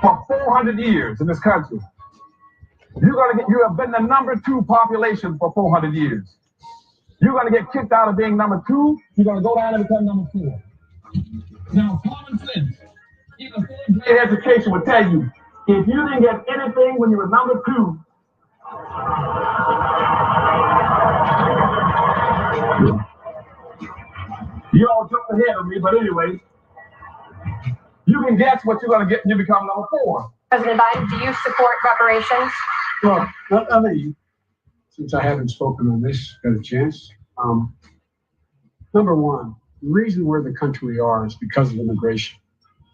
For 400 years in this country, you have been the number 2 population for 400 years. You're going to get kicked out of being number 2. You're going to go down and become number 4. Now, common sense, even third grade education will tell you, if you didn't get anything when you were number 2, you all jumped ahead of me, but anyway, you can guess what you're going to get when you become number 4. President Biden, do you support reparations? Well, let me, since I haven't spoken on this, got a chance. Number one, the reason we're the country we are is because of immigration.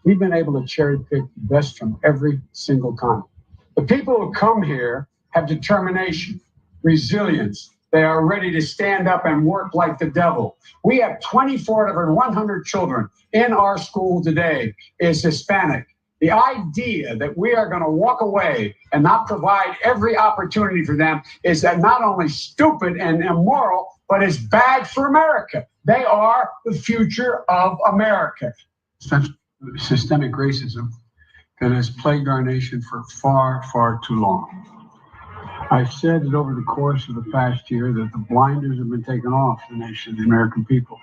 We've been able to cherry pick the best from every single continent. The people who come here have determination, resilience. They are ready to stand up and work like the devil. We have 24 out of every 100 children in our school today is Hispanic. The idea that we are going to walk away and not provide every opportunity for them is that not only stupid and immoral, but it's bad for America. They are the future of America. Systemic racism that has plagued our nation for far, far too long. I've said that over the course of the past year that the blinders have been taken off the nation, the American people.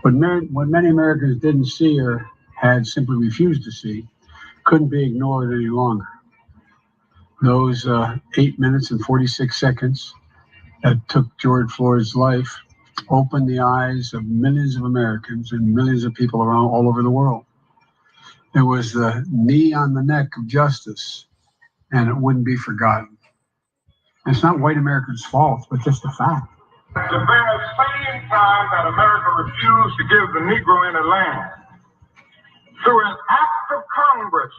But what many Americans didn't see or had simply refused to see couldn't be ignored any longer. Those 8 minutes and 46 seconds that took George Floyd's life opened the eyes of millions of Americans and millions of people around all over the world. It was the knee on the neck of justice, and it wouldn't be forgotten. And it's not white Americans' fault, but just a fact. The very same time that America refused to give the Negro any land, through an act of Congress,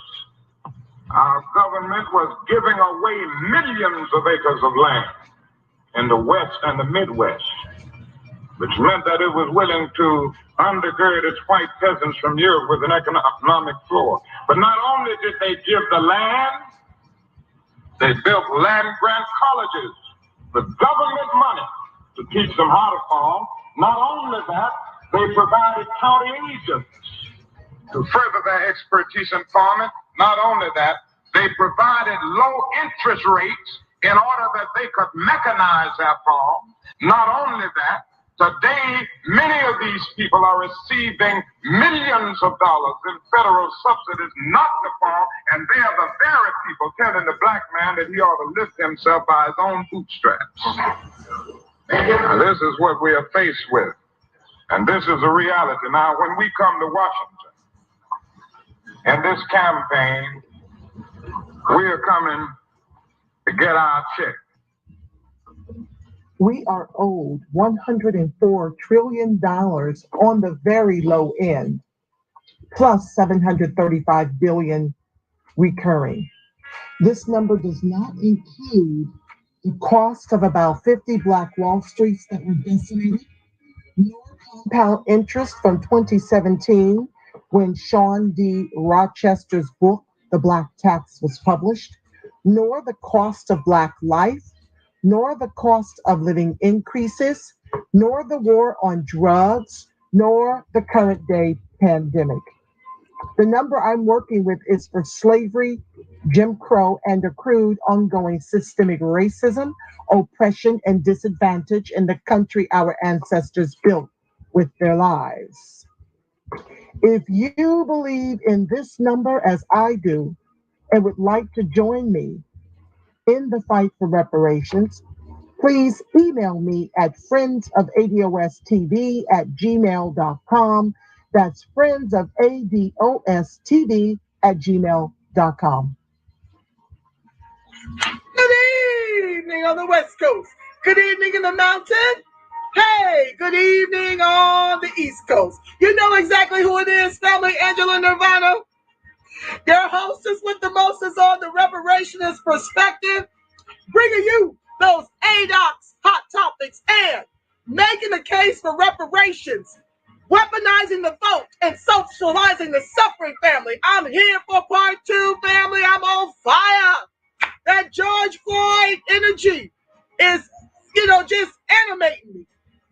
our government was giving away millions of acres of land in the West and the Midwest, which meant that it was willing to undergird its white peasants from Europe with an economic floor. But not only did they give the land, they built land-grant colleges with government money to teach them how to farm. Not only that, they provided county agents to further their expertise in farming. Not only that, they provided low interest rates in order that they could mechanize their farm. Not only that, today, many of these people are receiving millions of dollars in federal subsidies not to farm, and they are the very people telling the black man that he ought to lift himself by his own bootstraps. Now, this is what we are faced with, and this is a reality. Now, when we come to Washington, in this campaign, we are coming to get our check. We are owed $104 trillion on the very low end, plus $735 billion recurring. This number does not include the cost of about 50 Black Wall Streets that were decimated, nor compound interest from 2017 when Sean D. Rochester's book, The Black Tax, was published, nor the cost of Black life, nor the cost of living increases, nor the war on drugs, nor the current day pandemic. The number I'm working with is for slavery, Jim Crow, and accrued ongoing systemic racism, oppression, and disadvantage in the country our ancestors built with their lives. If you believe in this number as I do and would like to join me in the fight for reparations, please email me at friendsofadostv@gmail.com. That's friendsofadostv@gmail.com. Good evening on the West Coast. Good evening in the mountain. Hey, good evening on the East Coast. You know exactly who it is, family. Angela Nirvana. Your hostess with the mostest on the reparationist perspective, bringing you those Adocs hot topics and making the case for reparations, weaponizing the vote, and socializing the suffering family. I'm here for part 2, family. I'm on fire. That George Floyd energy is, just animating me,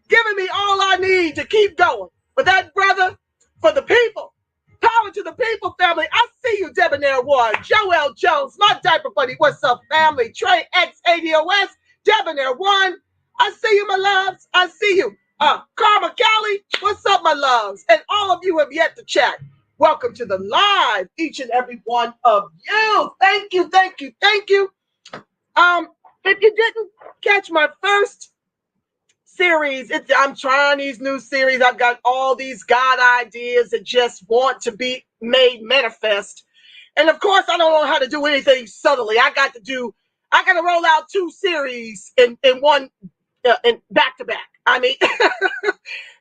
giving me all I need to keep going. But that brother, for the people, power to the people, family. I see you, Debonair Ward, Joel Jones, my diaper buddy. What's up, family? Trey X80OS, Debonair 1. I see you, my loves. I see you. Karma Callie, what's up, my loves? And all of you have yet to chat. Welcome to the live, each and every one of you. Thank you, thank you, thank you. If you didn't catch my first series, I'm trying these new series. I've got all these God ideas that just want to be made manifest. And of course, I don't know how to do anything subtly. I got to roll out 2 series in one, in back to back. I mean,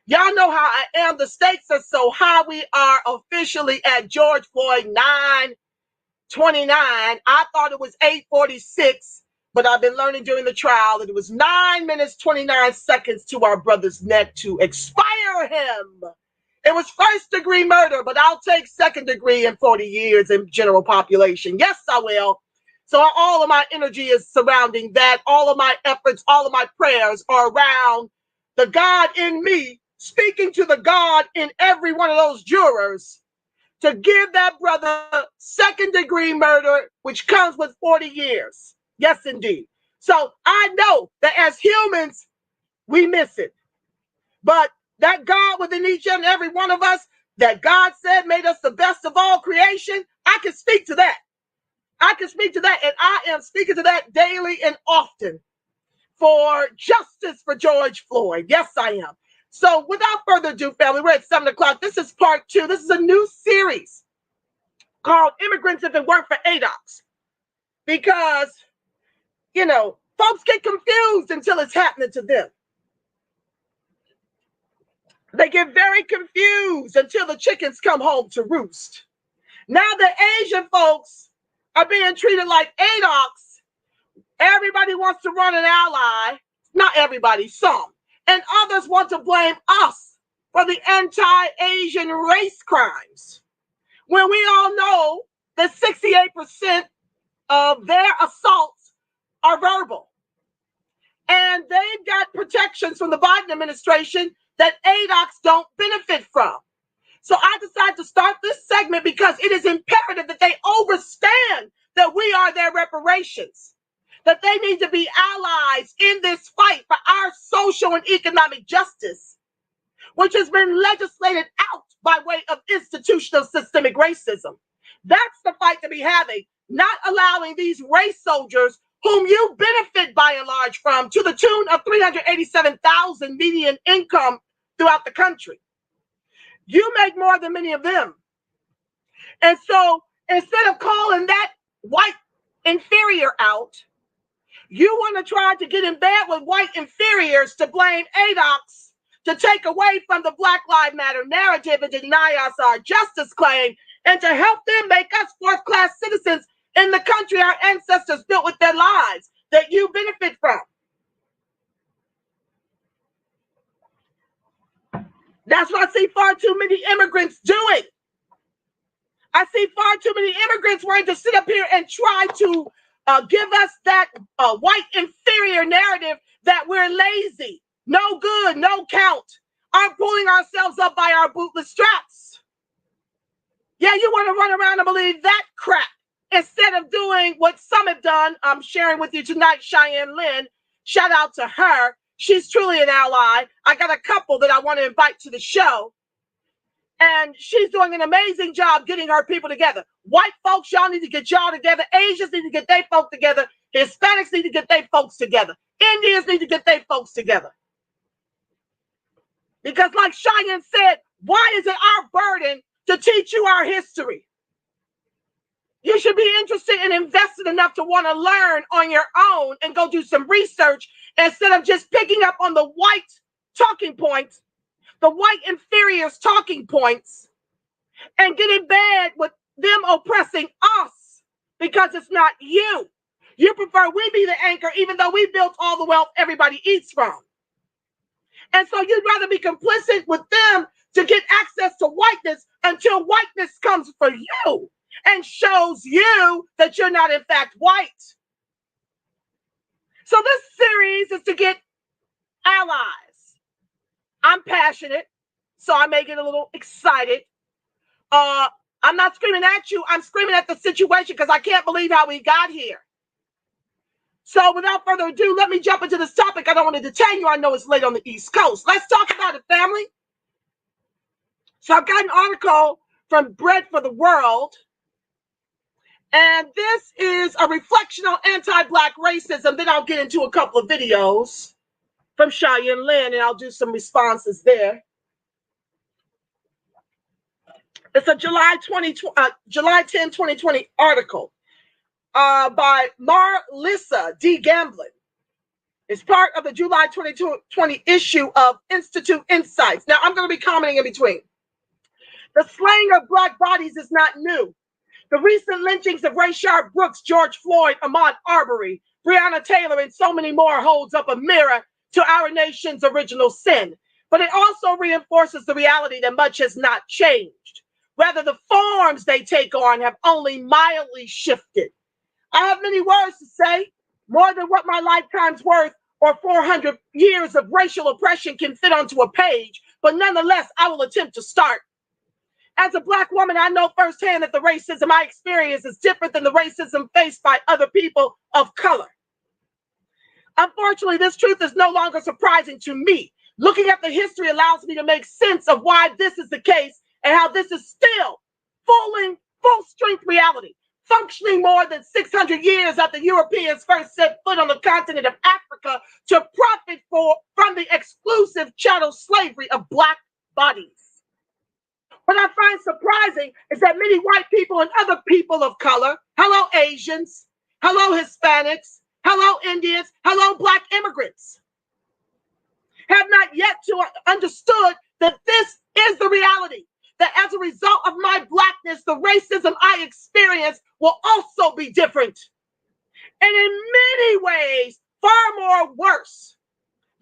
y'all know how I am. The stakes are so high. We are officially at George Floyd 9:29. I thought it was 8:46, but I've been learning during the trial that it was 9 minutes, 29 seconds to our brother's neck to expire him. It was first-degree murder, but I'll take second-degree in 40 years in general population. Yes, I will. So all of my energy is surrounding that. All of my efforts, all of my prayers are around the God in me, speaking to the God in every one of those jurors to give that brother second-degree murder, which comes with 40 years. Yes, indeed. So I know that as humans, we miss it. But that God within each and every one of us, that God said made us the best of all creation, I can speak to that. I can speak to that, and I am speaking to that daily and often for justice for George Floyd. Yes, I am. So without further ado, family, we're at 7 o'clock. This is part 2. This is a new series called Immigrants If It Weren't for Adocs. Because, folks get confused until it's happening to them. They get very confused until the chickens come home to roost. Now the Asian folks are being treated like Adocs. Everybody wants to run an ally. Not everybody, some. And others want to blame us for the anti-Asian race crimes. When we all know that 68% of their assaults are verbal. And they've got protections from the Biden administration that Adocs don't benefit from. So I decided to start this segment because it is imperative that they understand that we are their reparations, that they need to be allies in this fight for our social and economic justice, which has been legislated out by way of institutional systemic racism. That's the fight to be having, not allowing these race soldiers whom you benefit by and large from to the tune of $387,000 median income throughout the country. You make more than many of them. And so instead of calling that white inferior out, you want to try to get in bed with white inferiors to blame Adocs, to take away from the Black Lives Matter narrative and deny us our justice claim, and to help them make us fourth-class citizens in the country our ancestors built with their lives that you benefit from. That's what I see far too many immigrants doing. I see far too many immigrants wanting to sit up here and try to give us that white inferior narrative that we're lazy, no good, no count, are pulling ourselves up by our bootless straps. Yeah, you want to run around and believe that crap instead of doing what some have done. I'm sharing with you tonight, Cheyenne Lin. Shout out to her. She's truly an ally. I got a couple that I want to invite to the show. And she's doing an amazing job getting her people together. White folks, y'all need to get y'all together. Asians need to get their folks together. Hispanics need to get their folks together. Indians need to get their folks together. Because like Cheyenne said, why is it our burden to teach you our history? You should be interested and invested enough to want to learn on your own and go do some research instead of just picking up on the white talking points, the white inferiors talking points, and get in bed with them oppressing us because it's not you. You prefer we be the anchor even though we built all the wealth everybody eats from. And so you'd rather be complicit with them to get access to whiteness until whiteness comes for you and shows you that you're not in fact white. So this series is to get allies. I'm passionate, so I may get a little excited. I'm not screaming at you. I'm screaming at the situation because I can't believe how we got here. So without further ado, let me jump into this topic. I don't want to detain you. I know it's late on the East Coast. Let's talk about it, family. So I've got an article from Bread for the World. And this is a reflection on anti-Black racism. Then I'll get into a couple of videos from Cheyenne Lin, and I'll do some responses there. It's a July 10, 2020 article by Marlissa D. Gamblin. It's part of the July 2020 issue of Institute Insights. Now, I'm going to be commenting in between. The slaying of Black bodies is not new. The recent lynchings of Rayshard Brooks, George Floyd, Ahmaud Arbery, Breonna Taylor, and so many more holds up a mirror to our nation's original sin. But it also reinforces the reality that much has not changed. Rather, the forms they take on have only mildly shifted. I have many words to say, more than what my lifetime's worth or 400 years of racial oppression can fit onto a page, but nonetheless, I will attempt to start. As a Black woman, I know firsthand that the racism I experience is different than the racism faced by other people of color. Unfortunately, this truth is no longer surprising to me. Looking at the history allows me to make sense of why this is the case and how this is still full strength reality, functioning more than 600 years after Europeans first set foot on the continent of Africa to profit from the exclusive chattel slavery of Black bodies. What I find surprising is that many white people and other people of color, hello Asians, hello Hispanics, hello Indians, hello Black immigrants, have not yet understood that this is the reality, that as a result of my Blackness, the racism I experience will also be different. And in many ways, far more worse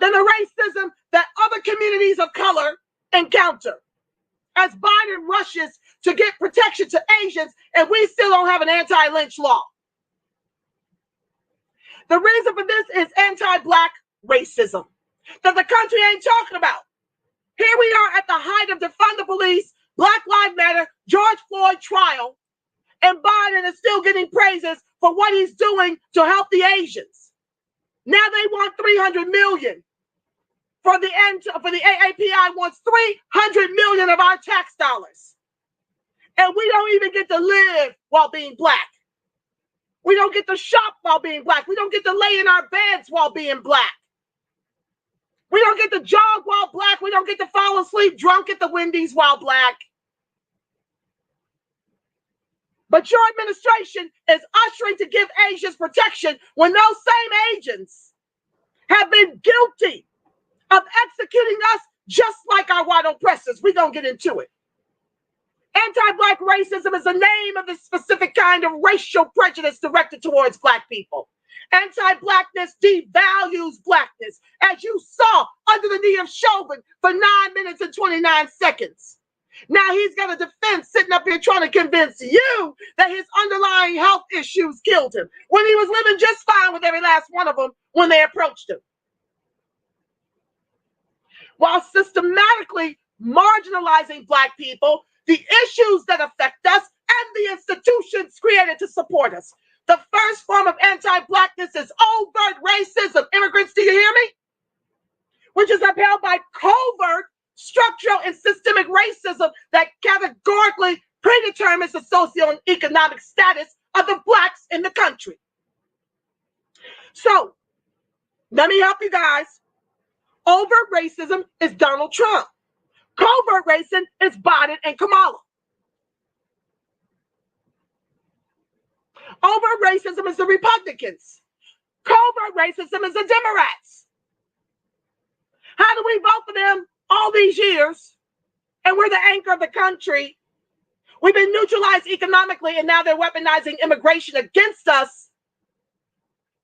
than the racism that other communities of color encounter. As Biden rushes to get protection to Asians, and we still don't have an anti-lynch law. The reason for this is anti-Black racism that the country ain't talking about. Here we are at the height of defund the police, Black Lives Matter, George Floyd trial, and Biden is still getting praises for what he's doing to help the Asians. Now they want $300 million. For the AAPI wants $300 million of our tax dollars. And we don't even get to live while being Black. We don't get to shop while being Black. We don't get to lay in our beds while being Black. We don't get to jog while Black. We don't get to fall asleep drunk at the Wendy's while Black. But your administration is ushering to give Asians protection when those same agents have been guilty of executing us just like our white oppressors. We're going to get into it. Anti-Black racism is the name of the specific kind of racial prejudice directed towards Black people. Anti-Blackness devalues Blackness, as you saw under the knee of Chauvin for 9 minutes and 29 seconds. Now he's got a defense sitting up here trying to convince you that his underlying health issues killed him when he was living just fine with every last one of them when they approached him. While systematically marginalizing Black people, the issues that affect us, and the institutions created to support us. The first form of anti-Blackness is overt racism. Immigrants, do you hear me? Which is upheld by covert, structural, and systemic racism that categorically predetermines the socioeconomic status of the Blacks in the country. So, let me help you guys. Overt racism is Donald Trump. Covert racism is Biden and Kamala. Overt racism is the Republicans. Covert racism is the Democrats. How do we vote for them all these years? And we're the anchor of the country. We've been neutralized economically, and now they're weaponizing immigration against us.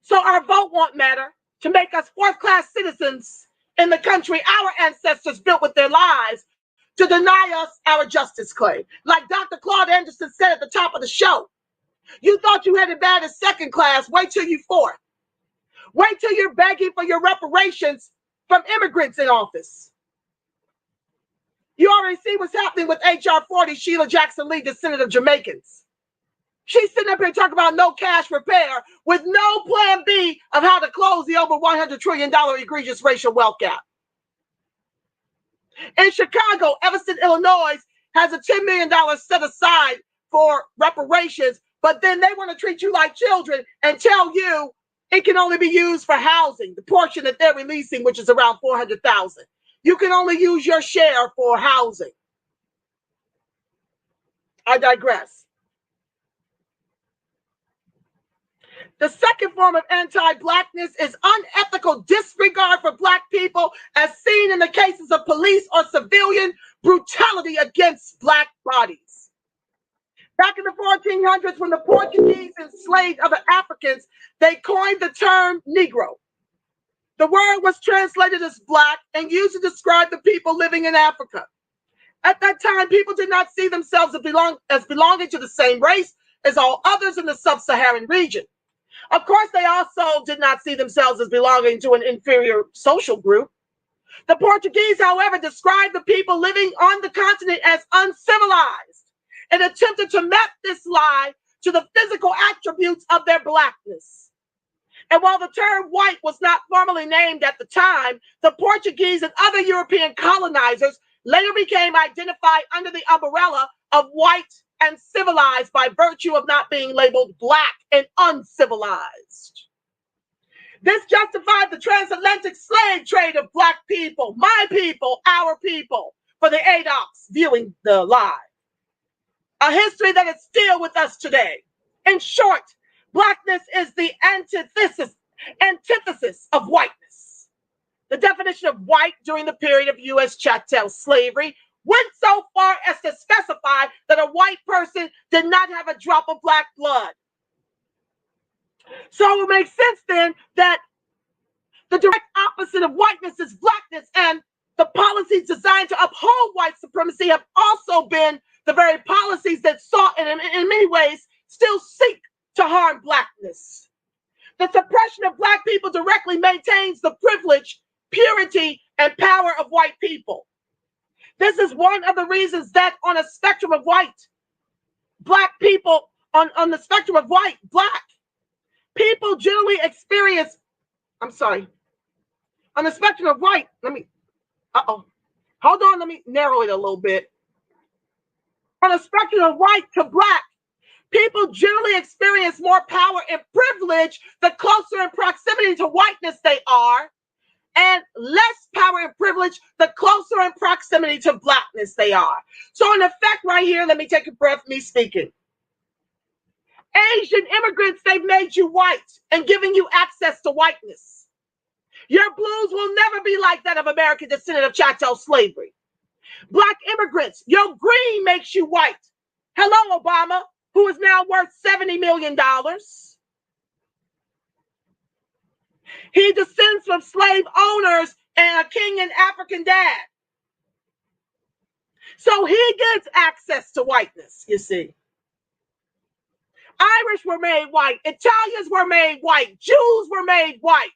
So our vote won't matter to make us fourth-class citizens in the country our ancestors built with their lives to deny us our justice claim. Like Dr. Claude Anderson said at the top of the show, you thought you had it bad as second class, wait till you fourth. Wait till you're begging for your reparations from immigrants in office. You already see what's happening with HR 40, Sheila Jackson Lee, descendant of Jamaicans. She's sitting up here talking about no cash repair with no plan B of how to close the over $100 trillion egregious racial wealth gap. In Chicago, Evanston, Illinois has a $10 million set aside for reparations, but then they want to treat you like children and tell you it can only be used for housing, the portion that they're releasing, which is around $400,000. You can only use your share for housing. I digress. The second form of anti-Blackness is unethical disregard for Black people as seen in the cases of police or civilian brutality against Black bodies. Back in the 1400s, when the Portuguese enslaved other Africans, they coined the term Negro. The word was translated as Black and used to describe the people living in Africa. At that time, people did not see themselves as belonging to the same race as all others in the sub-Saharan region. Of course, they also did not see themselves as belonging to an inferior social group. The Portuguese, however, described the people living on the continent as uncivilized and attempted to map this lie to the physical attributes of their Blackness. And while the term white was not formally named at the time, the Portuguese and other European colonizers later became identified under the umbrella of white and civilized by virtue of not being labeled Black and uncivilized. This justified the transatlantic slave trade of Black people, my people, our people, for the Adocs viewing the lie. A history that is still with us today. In short, Blackness is the antithesis of whiteness. The definition of white during the period of U.S. chattel slavery went so far as to specify that a white person did not have a drop of Black blood. So it makes sense then that the direct opposite of whiteness is Blackness, and the policies designed to uphold white supremacy have also been the very policies that sought and in many ways still seek to harm Blackness. The suppression of Black people directly maintains the privilege, purity, and power of white people. This is one of the reasons that on a spectrum of white, Black people, on the spectrum of white, Black people generally experience, on the spectrum of white, let me narrow it a little bit. On a spectrum of white to Black, people generally experience more power and privilege the closer in proximity to whiteness they are, and less power and privilege the closer in proximity to Blackness they are. So in effect right here, let me take a breath, me speaking. Asian immigrants, they've made you white and giving you access to whiteness. Your blues will never be like that of American descendant of chattel slavery. Black immigrants, your green makes you white. Hello, Obama, who is now worth $70 million. He descends from slave owners and a Kenyan African dad. So he gets access to whiteness, you see. Irish were made white. Italians were made white. Jews were made white.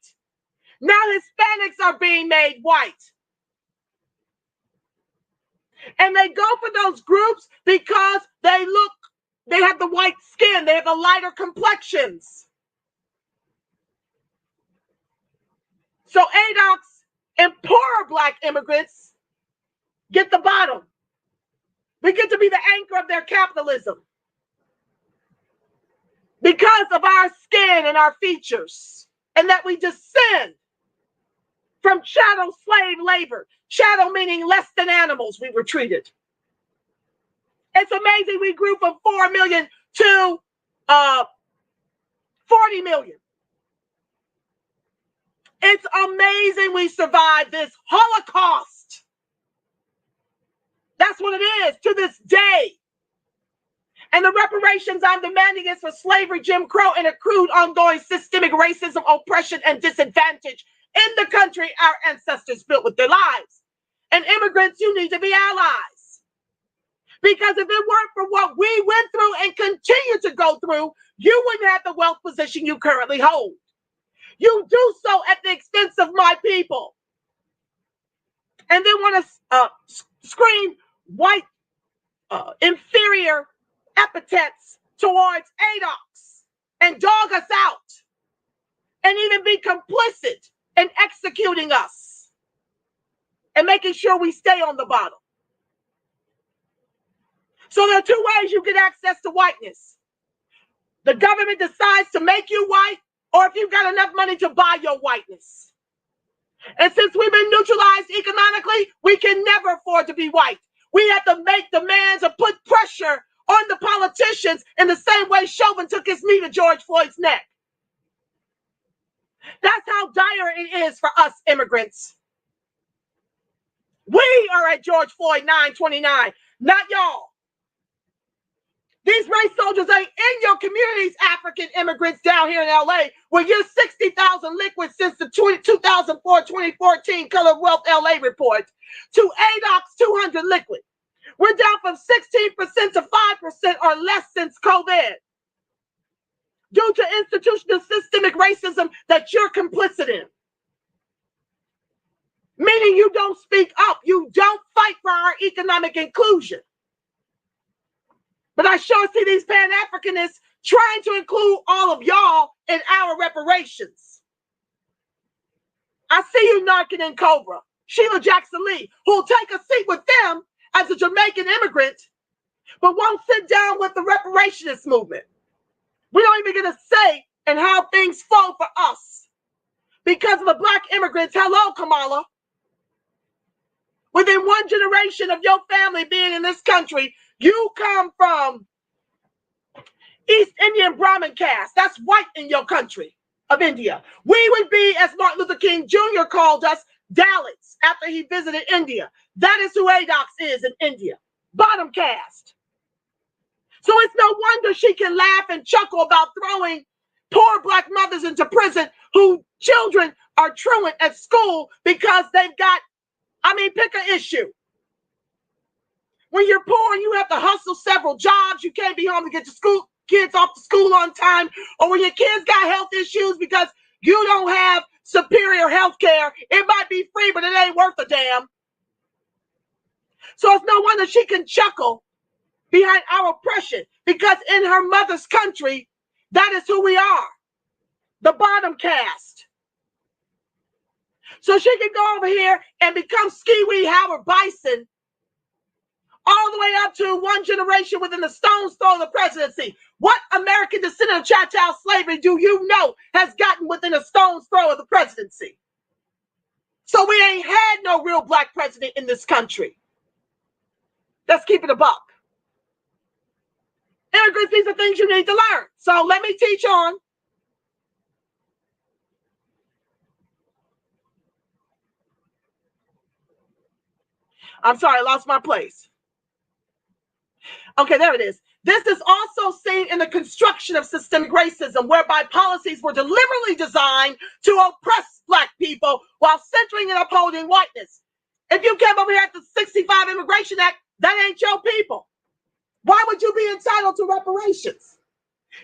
Now Hispanics are being made white. And they go for those groups because they have the white skin. They have the lighter complexions. So Adocs and poorer Black immigrants get the bottom. We get to be the anchor of their capitalism because of our skin and our features, and that we descend from chattel slave labor. Chattel meaning less than animals we were treated. It's amazing we grew from 4 million to 40 million. It's amazing we survived this Holocaust. That's what it is to this day. And the reparations I'm demanding is for slavery, Jim Crow, and accrued ongoing systemic racism, oppression, and disadvantage in the country our ancestors built with their lives. And immigrants, you need to be allies. Because if it weren't for what we went through and continue to go through, you wouldn't have the wealth position you currently hold. You do so at the expense of my people. And then want to scream white inferior epithets towards Adocs and dog us out and even be complicit in executing us and making sure we stay on the bottom. So there are two ways you get access to whiteness. The government decides to make you white, or if you've got enough money to buy your whiteness. And since we've been neutralized economically, we can never afford to be white. We have to make demands or put pressure on the politicians in the same way Chauvin took his knee to George Floyd's neck. That's how dire it is for us immigrants. We are at George Floyd 929, not y'all. These race soldiers ain't in your communities, African immigrants down here in LA, where you're 60,000 liquid since the 2004-2014 Color Wealth LA report to Adocs 200 liquid. We're down from 16% to 5% or less since COVID due to institutional systemic racism that you're complicit in. Meaning you don't speak up. You don't fight for our economic inclusion. But I sure see these Pan-Africanists trying to include all of y'all in our reparations. I see you narking in Cobra, Sheila Jackson Lee, who'll take a seat with them as a Jamaican immigrant, but won't sit down with the reparationist movement. We don't even get a say in how things fall for us. Because of the black immigrants, hello, Kamala. Within one generation of your family being in this country, you come from East Indian Brahmin caste. That's white in your country of India. We would be, as Martin Luther King Jr. called us, Dalits after he visited India. That is who Adocs is in India. Bottom caste. So it's no wonder she can laugh and chuckle about throwing poor black mothers into prison whose children are truant at school because they've got, pick an issue. When you're poor and you have to hustle several jobs, you can't be home to get your kids off to school on time, or when your kids got health issues because you don't have superior health care, it might be free, but it ain't worth a damn. So it's no wonder she can chuckle behind our oppression, because in her mother's country, that is who we are, the bottom caste. So she can go over here and become Ski-Wee Howard Bison all the way up to one generation within the stone's throw of the presidency. What American descendant of chattel slavery do you know has gotten within a stone's throw of the presidency? So we ain't had no real black president in this country. Let's keep it a buck. Immigrants, these are things you need to learn. So let me teach on. I'm sorry, I lost my place. Okay, there it is. This is also seen in the construction of systemic racism, whereby policies were deliberately designed to oppress black people while centering and upholding whiteness. If you came over here at the 65 Immigration Act, that ain't your people. Why would you be entitled to reparations?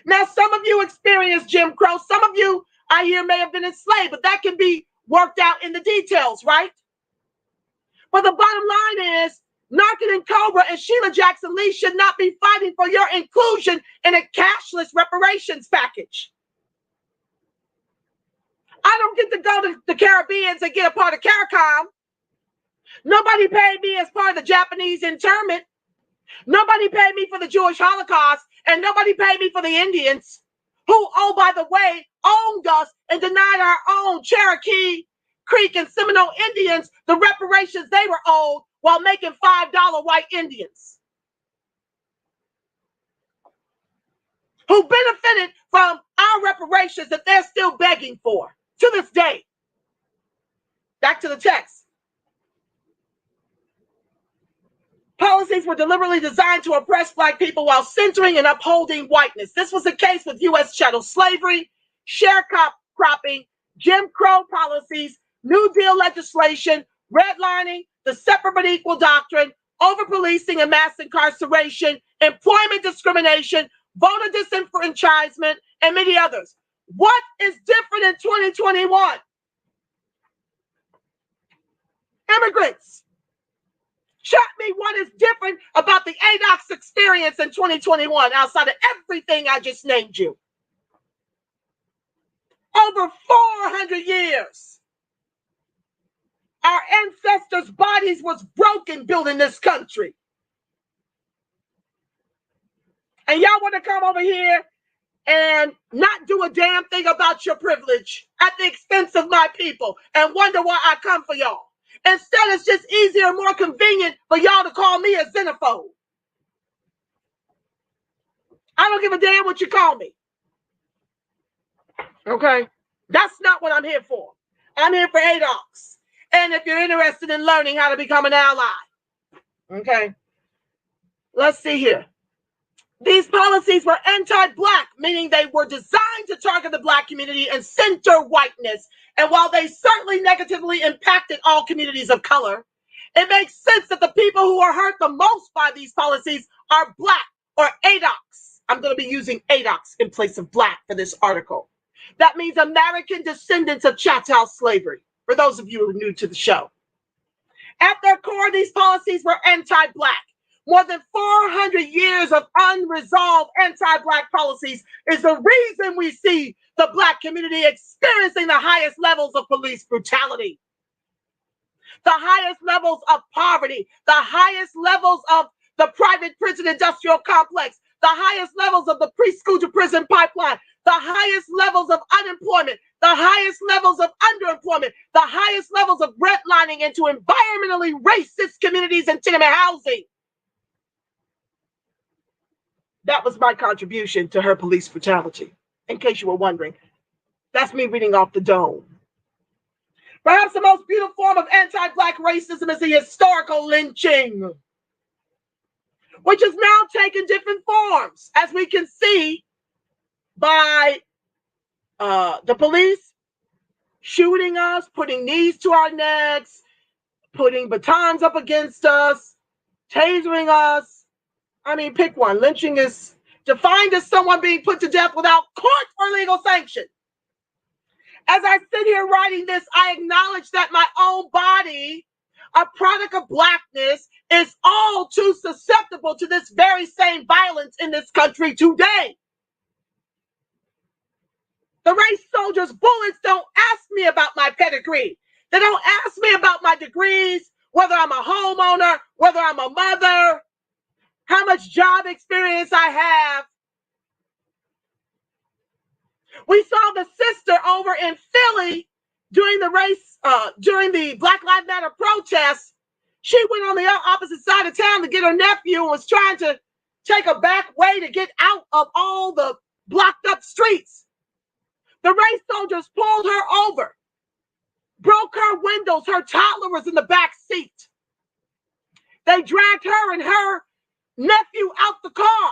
Now, some of you experienced Jim Crow. Some of you, I hear, may have been enslaved, but that can be worked out in the details, right? But the bottom line is, Narcan and Cobra and Sheila Jackson Lee should not be fighting for your inclusion in a cashless reparations package. I don't get to go to the Caribbean and get a part of CARICOM. Nobody paid me as part of the Japanese internment. Nobody paid me for the Jewish Holocaust, and nobody paid me for the Indians, who, oh, by the way, owned us and denied our own Cherokee, Creek, and Seminole Indians the reparations they were owed while making $5 white Indians, who benefited from our reparations that they're still begging for to this day. Back to the text. Policies were deliberately designed to oppress black people while centering and upholding whiteness. This was the case with U.S. chattel slavery, sharecropping, Jim Crow policies, New Deal legislation, redlining, the separate but equal doctrine, over-policing and mass incarceration, employment discrimination, voter disenfranchisement, and many others. What is different in 2021? Immigrants. Show me what is different about the Adocs experience in 2021 outside of everything I just named you. Over 400 years. Our ancestors' bodies was broken building this country. And y'all want to come over here and not do a damn thing about your privilege at the expense of my people and wonder why I come for y'all. Instead, it's just easier and more convenient for y'all to call me a xenophobe. I don't give a damn what you call me. Okay? That's not what I'm here for. I'm here for Adocs. And if you're interested in learning how to become an ally. Okay? Let's see here. These policies were anti-Black, meaning they were designed to target the Black community and center whiteness. And while they certainly negatively impacted all communities of color, it makes sense that the people who are hurt the most by these policies are Black or Adocs. I'm going to be using Adocs in place of Black for this article. That means American descendants of chattel slavery, for those of you who are new to the show. At their core, these policies were anti-Black. More than 400 years of unresolved anti-Black policies is the reason we see the Black community experiencing the highest levels of police brutality, the highest levels of poverty, the highest levels of the private prison industrial complex, the highest levels of the preschool to prison pipeline, the highest levels of unemployment, the highest levels of underemployment, the highest levels of redlining into environmentally racist communities and tenement housing. That was my contribution to her police brutality, in case you were wondering. That's me reading off the dome. Perhaps the most beautiful form of anti-Black racism is the historical lynching, which has now taken different forms, as we can see by the police shooting us, putting knees to our necks, putting batons up against us, tasering us. I mean, pick one. Lynching is defined as someone being put to death without court or legal sanction. As I sit here writing this, I acknowledge that my own body, a product of Blackness, is all too susceptible to this very same violence in this country today. The race soldiers' bullets don't ask me about my pedigree. They don't ask me about my degrees, whether I'm a homeowner, whether I'm a mother, how much job experience I have. We saw the sister over in Philly during the Black Lives Matter protests. She went on the opposite side of town to get her nephew and was trying to take a back way to get out of all the blocked up streets. The race soldiers pulled her over, broke her windows. Her toddler was in the back seat. They dragged her and her nephew out the car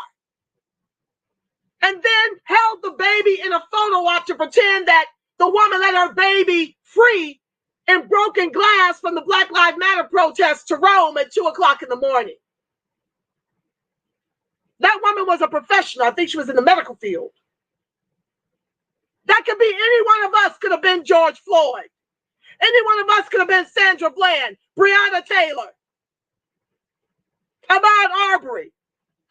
and then held the baby in a photo op to pretend that the woman let her baby free in broken glass from the Black Lives Matter protests to Rome at 2:00 in the morning. That woman was a professional. I think she was in the medical field. That could be any one of us, could have been George Floyd. Any one of us could have been Sandra Bland, Breonna Taylor, Ahmaud Arbery,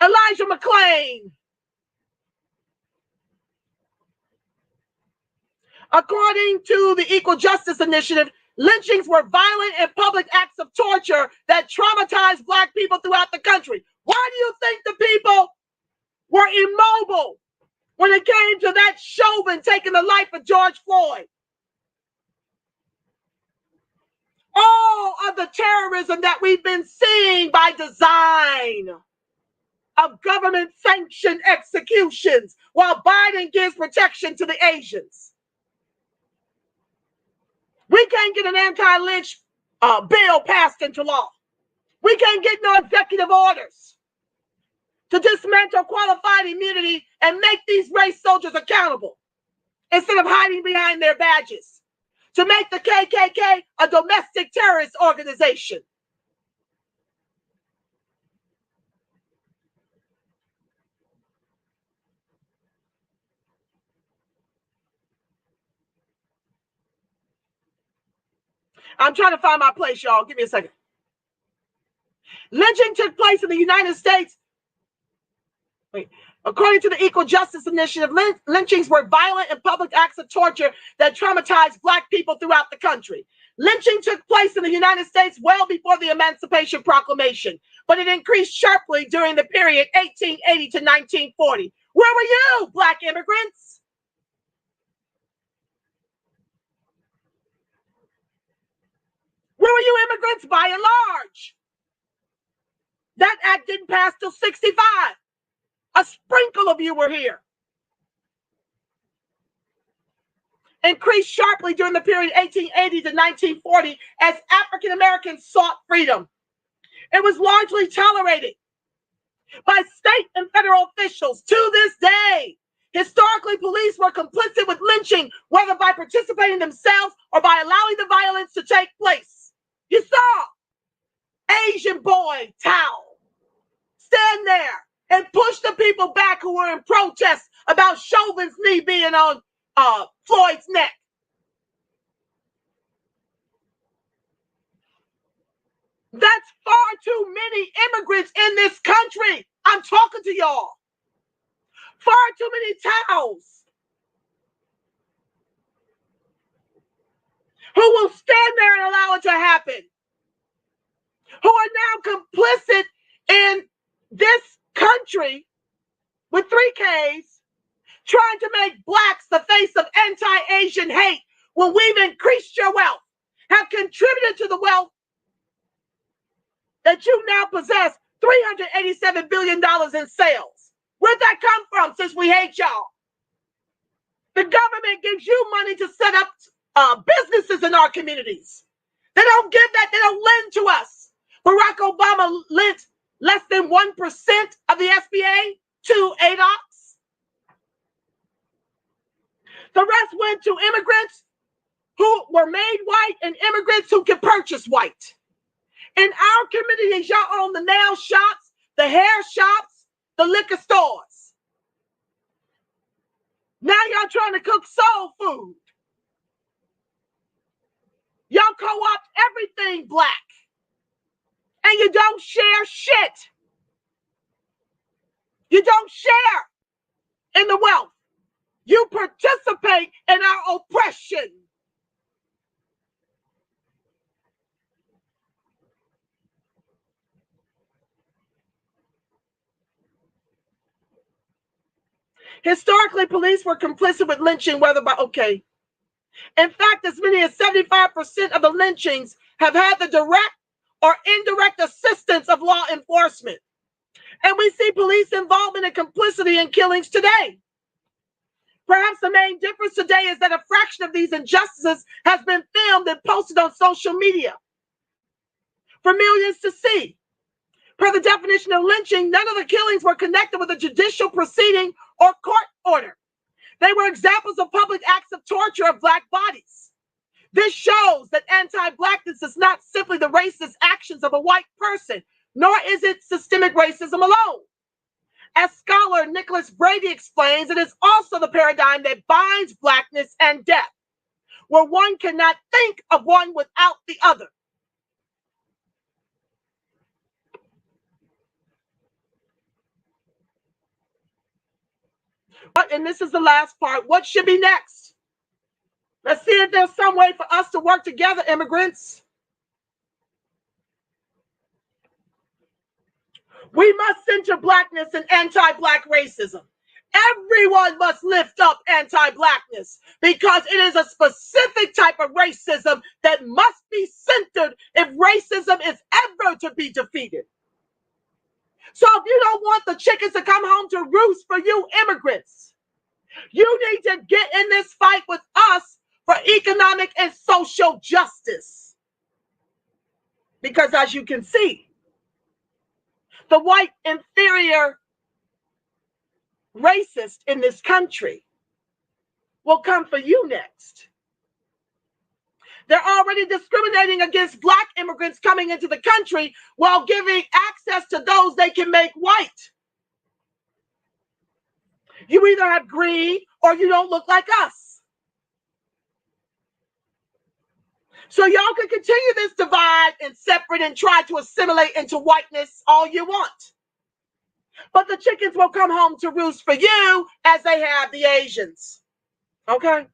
Elijah McClain. According to the Equal Justice Initiative, lynchings were violent and public acts of torture that traumatized Black people throughout the country. Why do you think the people were immobile when it came to that Chauvin taking the life of George Floyd? All of the terrorism that we've been seeing by design of government-sanctioned executions while Biden gives protection to the Asians. We can't get an anti-lynch bill passed into law. We can't get no executive orders to dismantle qualified immunity and make these race soldiers accountable instead of hiding behind their badges. to make the KKK a domestic terrorist organization. I'm trying to find my place, y'all. Give me a second. Lynching took place in the United States. According to the Equal Justice Initiative, lynchings were violent and public acts of torture that traumatized Black people throughout the country. Lynching took place in the United States well before the Emancipation Proclamation, but it increased sharply during the period 1880 to 1940. Where were you, Black immigrants? Where were you immigrants by and large? That act didn't pass till 65. A sprinkle of you were here. Increased sharply during the period 1880 to 1940 as African Americans sought freedom. It was largely tolerated by state and federal officials to this day. Historically, police were complicit with lynching, whether by participating themselves or by allowing the violence to take place. You saw Asian boy towel stand there and push the people back who were in protest about Chauvin's knee being on Floyd's neck. That's far too many immigrants in this country. I'm talking to y'all. Far too many towels who will stand there and allow it to happen, who are now complicit in this country with 3 Ks, trying to make Blacks the face of anti-Asian hate when we've increased your wealth, have contributed to the wealth that you now possess, $387 billion in sales. Where'd that come from since we hate y'all? The government gives you money to set up businesses in our communities. They don't give that, they don't lend to us. Barack Obama lent less than 1% of the SBA to Adocs. The rest went to immigrants who were made white and immigrants who could purchase white. In our communities, y'all own the nail shops, the hair shops, the liquor stores. Now y'all trying to cook soul food. Y'all co-opt everything Black. And you don't share shit. You don't share in the wealth. You participate in our oppression. Historically, police were complicit with lynching, whether by, In fact, as many as 75% of the lynchings have had the direct or indirect assistance of law enforcement. And we see police involvement and complicity in killings today. Perhaps the main difference today is that a fraction of these injustices has been filmed and posted on social media for millions to see. Per the definition of lynching, none of the killings were connected with a judicial proceeding or court order. They were examples of public acts of torture of Black bodies. This shows that anti-Blackness is not simply the racist actions of a white person, nor is it systemic racism alone. As scholar Nicholas Brady explains, it is also the paradigm that binds Blackness and death, where one cannot think of one without the other. And this is the last part. What should be next? Let's see if there's some way for us to work together, immigrants. We must center Blackness and anti-Black racism. Everyone must lift up anti-Blackness because it is a specific type of racism that must be centered if racism is ever to be defeated. So if you don't want the chickens to come home to roost for you immigrants, you need to get in this fight with us for economic and social justice. Because as you can see, the white inferior racist in this country will come for you next. They're already discriminating against Black immigrants coming into the country while giving access to those they can make white. You either have greed or you don't look like us. So y'all can continue this divide and separate and try to assimilate into whiteness all you want. But the chickens will come home to roost for you as they have the Asians. Okay?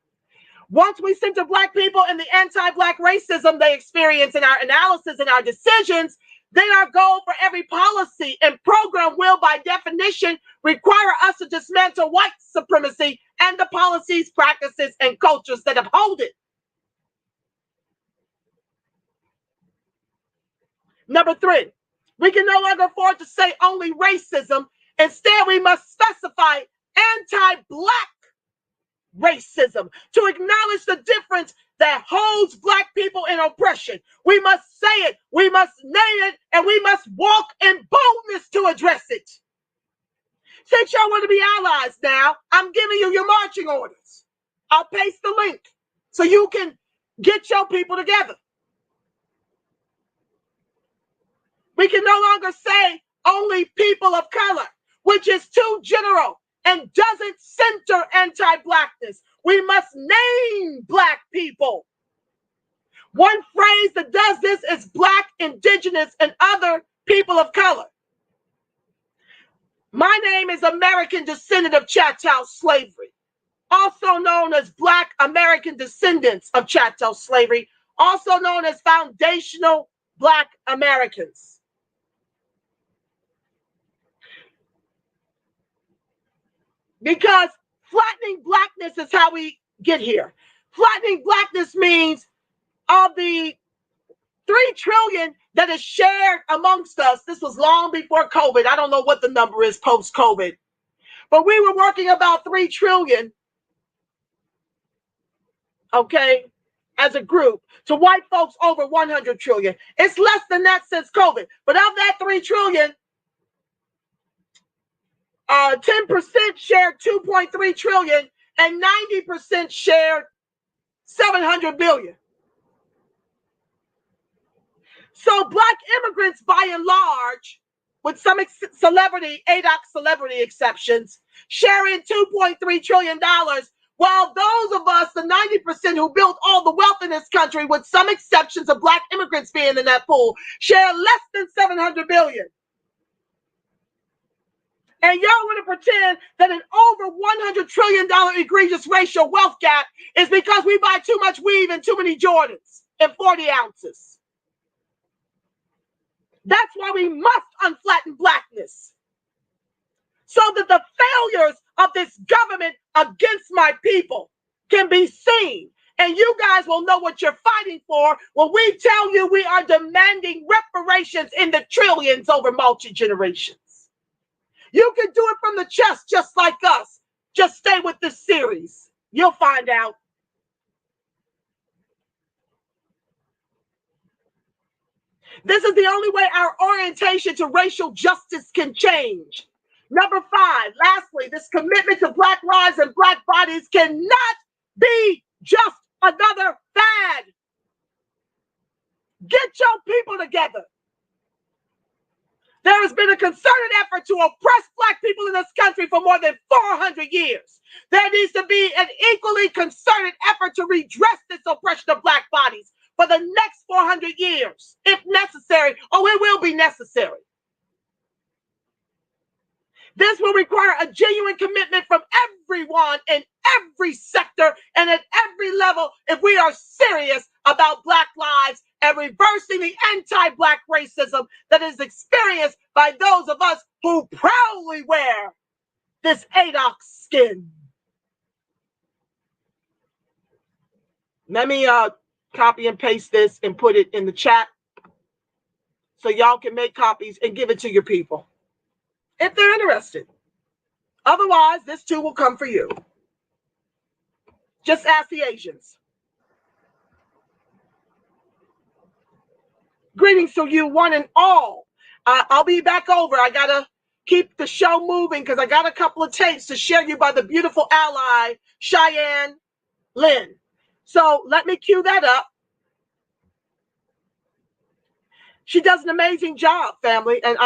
Once we center Black people in the anti-Black racism they experience in our analysis and our decisions, then our goal for every policy and program will, by definition, require us to dismantle white supremacy and the policies, practices, and cultures that uphold it. Number 3, we can no longer afford to say only racism. Instead, we must specify anti-Black racism to acknowledge the difference that holds Black people in oppression. We must say it, we must name it, and we must walk in boldness to address it. Since y'all want to be allies now, I'm giving you your marching orders. I'll paste the link so you can get your people together. We can no longer say only people of color, which is too general and doesn't center anti-Blackness. We must name Black people. One phrase that does this is Black, Indigenous, and other people of color. My name is American descendant of chattel slavery, also known as Black American descendants of chattel slavery, also known as foundational Black Americans. Because flattening Blackness is how we get here. Flattening Blackness means of the 3 trillion that is shared amongst us. This was long before COVID. I don't know what the number is post-COVID. But we were working about 3 trillion, okay, as a group, to white folks over 100 trillion. It's less than that since COVID. But of that 3 trillion, 10% shared 2.3 trillion and 90% shared 700 billion. So Black immigrants, by and large, with some celebrity, Adocs celebrity exceptions, sharing $2.3 trillion, while those of us, the 90% who built all the wealth in this country, with some exceptions of Black immigrants being in that pool, share less than 700 billion. And y'all want to pretend that an over $100 trillion egregious racial wealth gap is because we buy too much weave and too many Jordans in 40 ounces. That's why we must unflatten Blackness, so that the failures of this government against my people can be seen. And you guys will know what you're fighting for when we tell you we are demanding reparations in the trillions over multi-generations. You can do it from the chest just like us. Just stay with this series. You'll find out. This is the only way our orientation to racial justice can change. Number 5, lastly, this commitment to Black lives and Black bodies cannot be just another fad. Get your people together. There has been a concerted effort to oppress Black people in this country for more than 400 years. There needs to be an equally concerted effort to redress this oppression of Black bodies for the next 400 years, if necessary. Oh, it will be necessary. This will require a genuine commitment from everyone in every sector and at every level if we are serious about Black lives and reversing the anti-Black racism that is experienced by those of us who proudly wear this Adocs skin. Let me copy and paste this and put it in the chat so y'all can make copies and give it to your people if they're interested. Otherwise, this too will come for you. Just ask the Asians. Greetings to you, one and all. I'll be back over. I got to keep the show moving because I got a couple of tapes to share you by the beautiful Ally Cheyenne Lin. So let me cue that up. She does an amazing job, family. And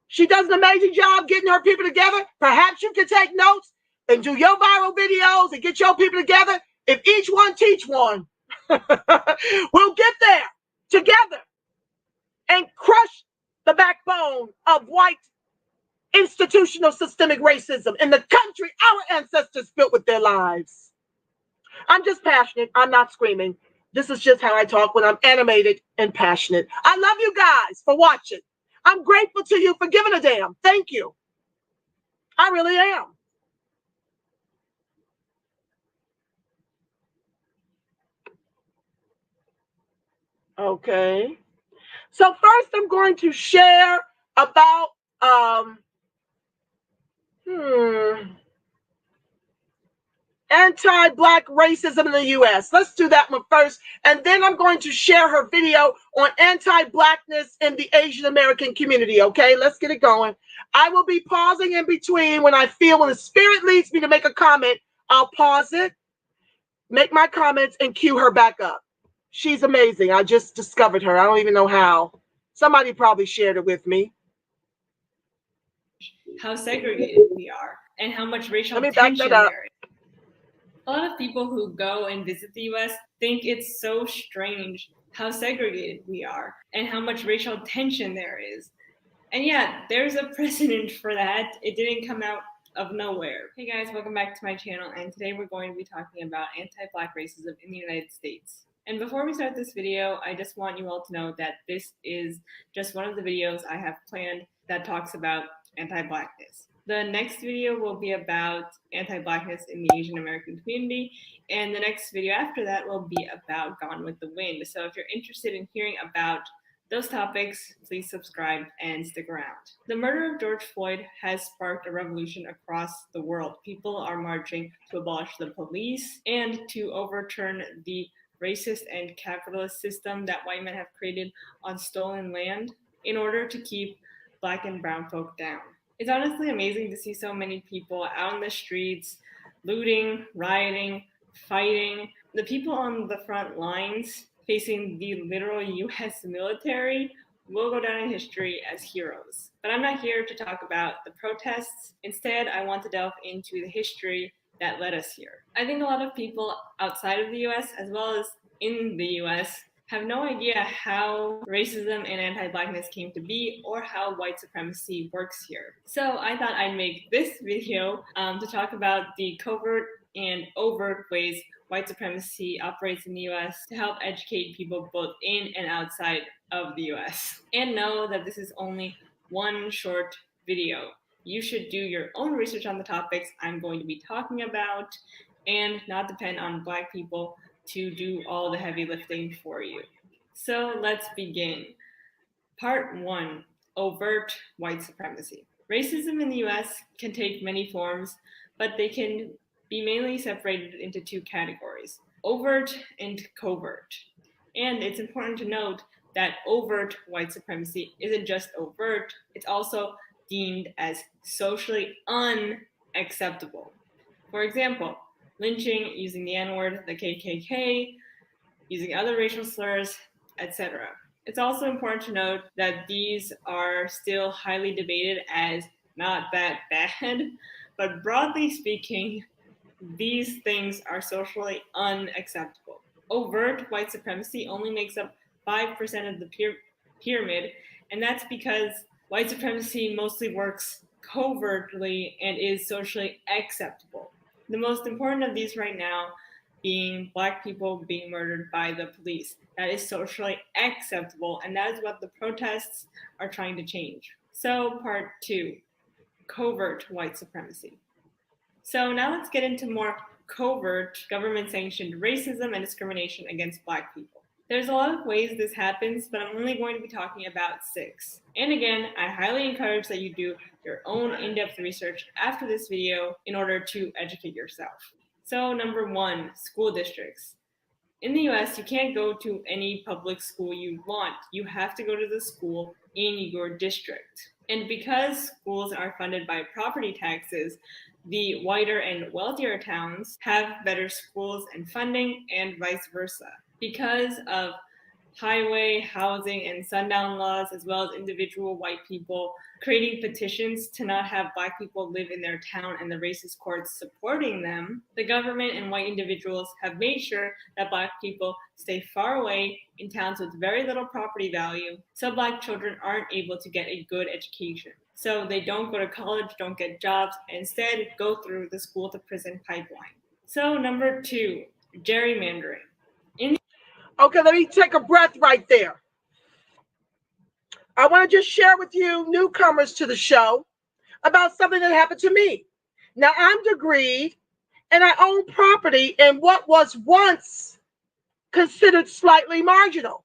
she does an amazing job getting her people together. Perhaps you can take notes and do your viral videos and get your people together. If each one teach one, we'll get there together and crush the backbone of white institutional systemic racism in the country our ancestors built with their lives. I'm just passionate. I'm not screaming. This is just how I talk when I'm animated and passionate. I love you guys for watching. I'm grateful to you for giving a damn. Thank you. I really am. Okay. So first I'm going to share about anti-Black racism in the U.S. Let's do that one first. And then I'm going to share her video on anti-Blackness in the Asian American community. Okay, let's get it going. I will be pausing in between when I feel when the spirit leads me to make a comment. I'll pause it, make my comments, and cue her back up. She's amazing. I just discovered her. I don't even know how. Somebody probably shared it with me. How segregated we are and how much racial tension there is. A lot of people who go and visit the US think it's so strange how segregated we are and how much racial tension there is. And yeah, there's a precedent for that. It didn't come out of nowhere. Hey guys, welcome back to my channel, and today we're going to be talking about anti-Black racism in the United States. And before we start this video, I just want you all to know that this is just one of the videos I have planned that talks about anti-Blackness. The next video will be about anti-Blackness in the Asian American community, and the next video after that will be about Gone with the Wind. So if you're interested in hearing about those topics, please subscribe and stick around. The murder of George Floyd has sparked a revolution across the world. People are marching to abolish the police and to overturn the racist and capitalist system that white men have created on stolen land in order to keep Black and brown folk down. It's honestly amazing to see so many people out in the streets, looting, rioting, fighting. The people on the front lines facing the literal US military will go down in history as heroes. But I'm not here to talk about the protests. Instead, I want to delve into the history that led us here. I think a lot of people outside of the US, as well as in the US, have no idea how racism and anti-Blackness came to be or how white supremacy works here. So I thought I'd make this video to talk about the covert and overt ways white supremacy operates in the US to help educate people both in and outside of the US. And know that this is only one short video. You should do your own research on the topics I'm going to be talking about and not depend on Black people to do all the heavy lifting for you. So let's begin. Part 1, overt white supremacy. Racism in the US can take many forms, but they can be mainly separated into two categories, overt and covert. And it's important to note that overt white supremacy isn't just overt, it's also deemed as socially unacceptable. For example, lynching, using the N-word, the KKK, using other racial slurs, etc. It's also important to note that these are still highly debated as not that bad, but broadly speaking, these things are socially unacceptable. Overt white supremacy only makes up 5% of the pyramid, and that's because white supremacy mostly works covertly and is socially acceptable. The most important of these right now being Black people being murdered by the police. That is socially acceptable, and that is what the protests are trying to change. So part 2, covert white supremacy. So now let's get into more covert government-sanctioned racism and discrimination against Black people. There's a lot of ways this happens, but I'm only going to be talking about 6. And again, I highly encourage that you do your own in-depth research after this video in order to educate yourself. So number 1, school districts. In the US, you can't go to any public school you want. You have to go to the school in your district. And because schools are funded by property taxes, the whiter and wealthier towns have better schools and funding, and vice versa. Because of highway, housing, and sundown laws, as well as individual white people creating petitions to not have Black people live in their town and the racist courts supporting them, the government and white individuals have made sure that Black people stay far away in towns with very little property value, so Black children aren't able to get a good education. So they don't go to college, don't get jobs, and instead go through the school to prison pipeline. So number 2, gerrymandering. Okay, let me take a breath right there. I want to just share with you newcomers to the show about something that happened to me. Now, I'm degreed and I own property in what was once considered slightly marginal.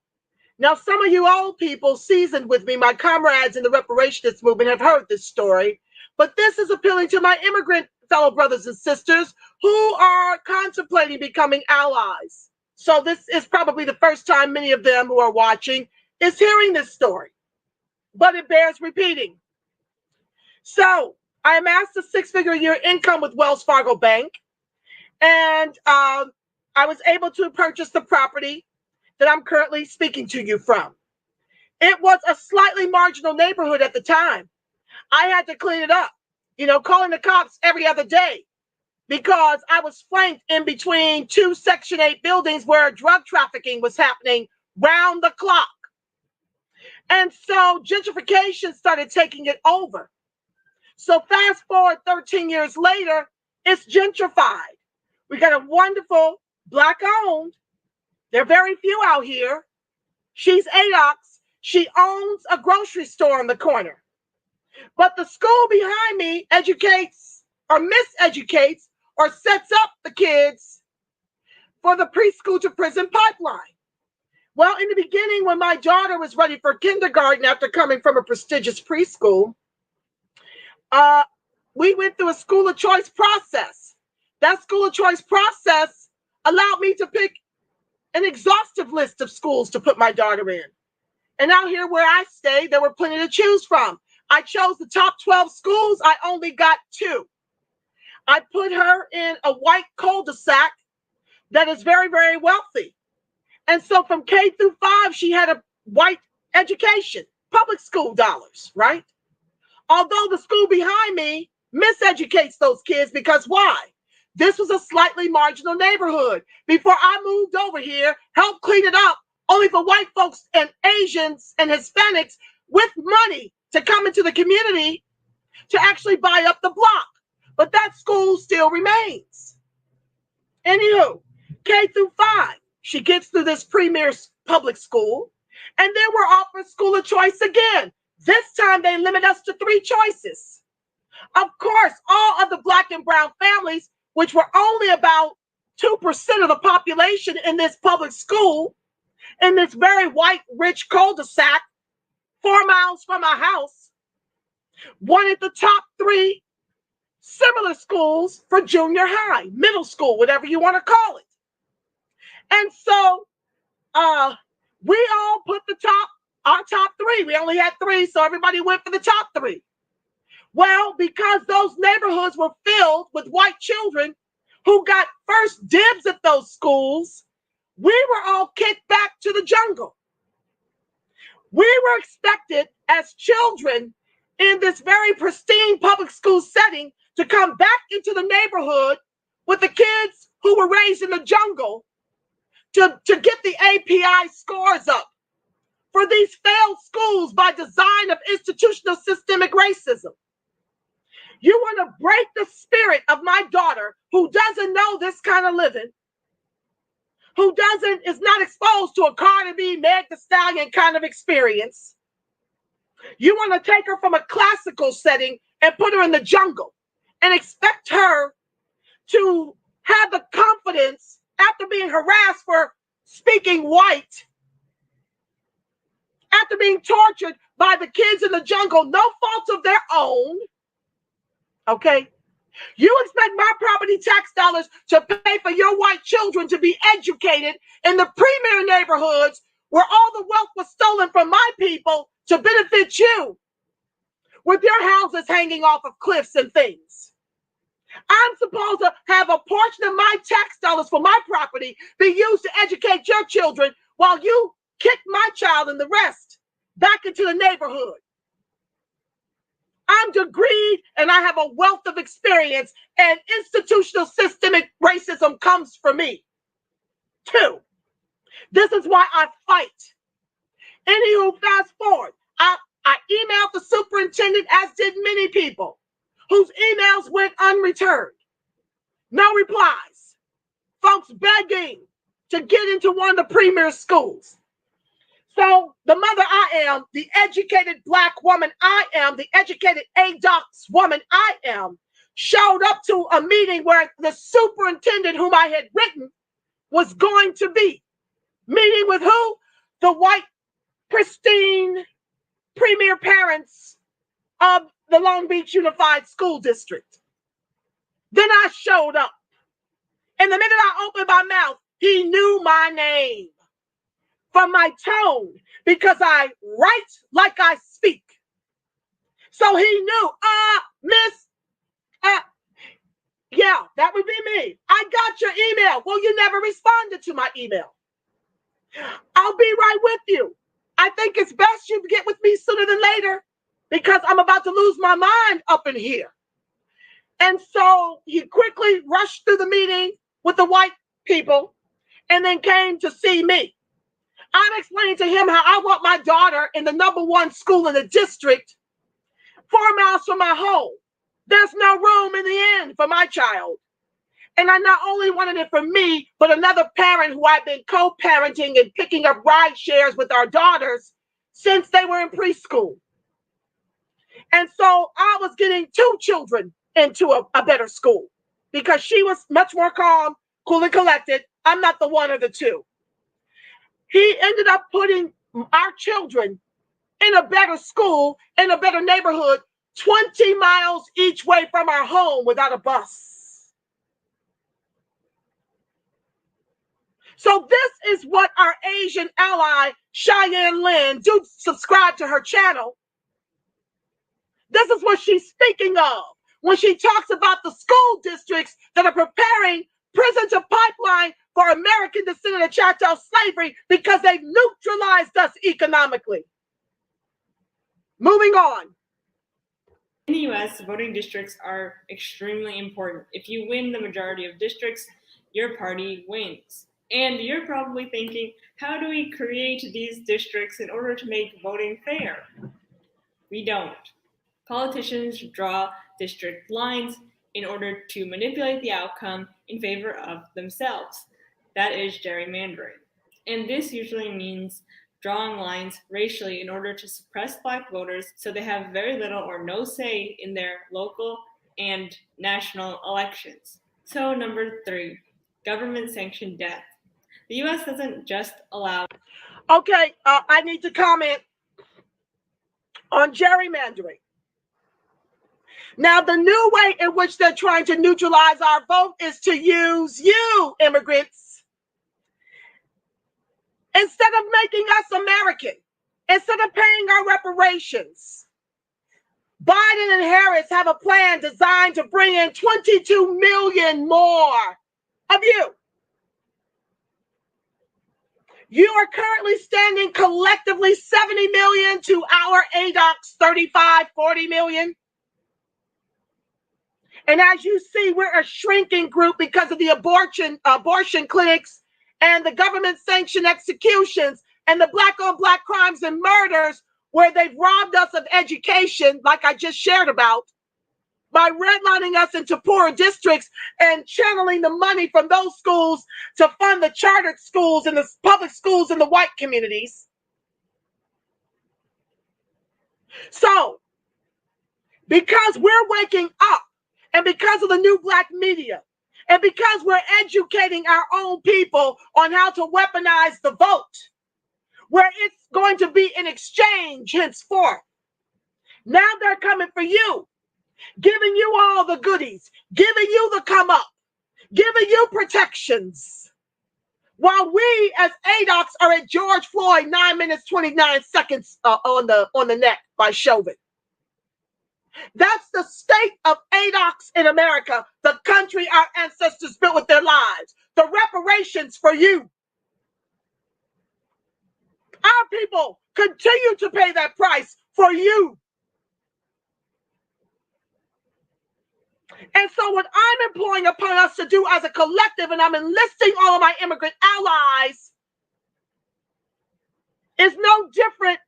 Now, some of you old people seasoned with me, my comrades in the reparations movement, have heard this story, but this is appealing to my immigrant fellow brothers and sisters who are contemplating becoming allies. So this is probably the first time many of them who are watching is hearing this story, but it bears repeating. So I amassed a 6-figure a year income with Wells Fargo Bank, and I was able to purchase the property that I'm currently speaking to you from. It was a slightly marginal neighborhood at the time. I had to clean it up, calling the cops every other day, because I was flanked in between 2 Section 8 buildings where drug trafficking was happening round the clock. And so gentrification started taking it over. So fast forward 13 years later, it's gentrified. We got a wonderful Black-owned, there are very few out here. She's Adocs. She owns a grocery store on the corner. But the school behind me educates or miseducates or sets up the kids for the preschool to prison pipeline. Well, in the beginning, when my daughter was ready for kindergarten after coming from a prestigious preschool, we went through a school of choice process. That school of choice process allowed me to pick an exhaustive list of schools to put my daughter in. And out here where I stay, there were plenty to choose from. I chose the top 12 schools. I only got 2. I put her in a white cul-de-sac that is very, very wealthy. And so from K through 5, she had a white education, public school dollars, right? Although the school behind me miseducates those kids, because why? This was a slightly marginal neighborhood. Before I moved over here, helped clean it up, only for white folks and Asians and Hispanics with money to come into the community to actually buy up the block. But that school still remains. Anywho, K through 5, she gets through this premier public school, and then we're offered school of choice again. This time they limit us to 3 choices. Of course, all of the Black and brown families, which were only about 2% of the population in this public school, in this very white, rich cul-de-sac, 4 miles from our house, wanted the top 3 similar schools for junior high, middle school, whatever you want to call it. And so we all put our top 3. We only had 3, so everybody went for the top 3. Well, because those neighborhoods were filled with white children who got first dibs at those schools, we were all kicked back to the jungle. We were expected as children in this very pristine public school setting to come back into the neighborhood with the kids who were raised in the jungle to get the API scores up for these failed schools by design of institutional systemic racism. You want to break the spirit of my daughter who doesn't know this kind of living, who is not exposed to a Cardi B, Meg Thee Stallion kind of experience. You want to take her from a classical setting and put her in the jungle and expect her to have the confidence after being harassed for speaking white, after being tortured by the kids in the jungle, no fault of their own. Okay? You expect my property tax dollars to pay for your white children to be educated in the premier neighborhoods where all the wealth was stolen from my people to benefit you, with your houses hanging off of cliffs and things. I'm supposed to have a portion of my tax dollars for my property be used to educate your children while you kicked my child and the rest back into the neighborhood. I'm degreed and I have a wealth of experience, and institutional systemic racism comes for me too. This is why I fight. Anywho, fast forward. I emailed the superintendent, as did many people, whose emails went unreturned. No replies. Folks begging to get into one of the premier schools. So the mother I am, the educated Black woman I am, the educated Adocs woman I am, showed up to a meeting where the superintendent whom I had written was going to be. Meeting with who? The white, pristine, premier parents of the Long Beach Unified School District. Then I showed up. And the minute I opened my mouth, he knew my name from my tone, because I write like I speak. So he knew, miss, yeah, that would be me. I got your email. Well, you never responded to my email. I'll be right with you. I think it's best you get with me sooner than later, because I'm about to lose my mind up in here. And so he quickly rushed through the meeting with the white people and then came to see me. I'm explaining to him how I want my daughter in the #1 school in the district, 4 miles from my home. There's no room in the inn for my child. And I not only wanted it for me, but another parent who I've been co-parenting and picking up ride shares with our daughters since they were in preschool. And so I was getting 2 children into a better school, because she was much more calm, cool and collected. I'm not the one or the two. He ended up putting our children in a better school, in a better neighborhood, 20 miles each way from our home without a bus. So this is what our Asian ally, Cheyenne Lin, do subscribe to her channel. This is what she's speaking of when she talks about the school districts that are preparing prison to pipeline for American descendant of chattel slavery, because they've neutralized us economically. Moving on. In the US, voting districts are extremely important. If you win the majority of districts, your party wins. And you're probably thinking, how do we create these districts in order to make voting fair? We don't. Politicians draw district lines in order to manipulate the outcome in favor of themselves. That is gerrymandering. And this usually means drawing lines racially in order to suppress Black voters so they have very little or no say in their local and national elections. So number 3, government-sanctioned death. The US doesn't just allow... Okay, I need to comment on gerrymandering. Now, the new way in which they're trying to neutralize our vote is to use you, immigrants. Instead of making us American, instead of paying our reparations, Biden and Harris have a plan designed to bring in 22 million more of you. You are currently standing collectively 70 million to our Adocs 35, 40 million. And as you see, we're a shrinking group because of the abortion clinics and the government-sanctioned executions and the Black-on-Black crimes and murders, where they've robbed us of education, like I just shared about, by redlining us into poorer districts and channeling the money from those schools to fund the chartered schools and the public schools in the white communities. So, because we're waking up, and because of the new Black media, and because we're educating our own people on how to weaponize the vote, where it's going to be an exchange henceforth, now they're coming for you, giving you all the goodies, giving you the come up, giving you protections, while we as Adocs are at George Floyd 9 minutes 29 seconds on the neck by Chauvin. That's the state of Adocs in America, the country our ancestors built with their lives. The reparations for you. Our people continue to pay that price for you. And so what I'm imploring upon us to do as a collective, and I'm enlisting all of my immigrant allies, is no different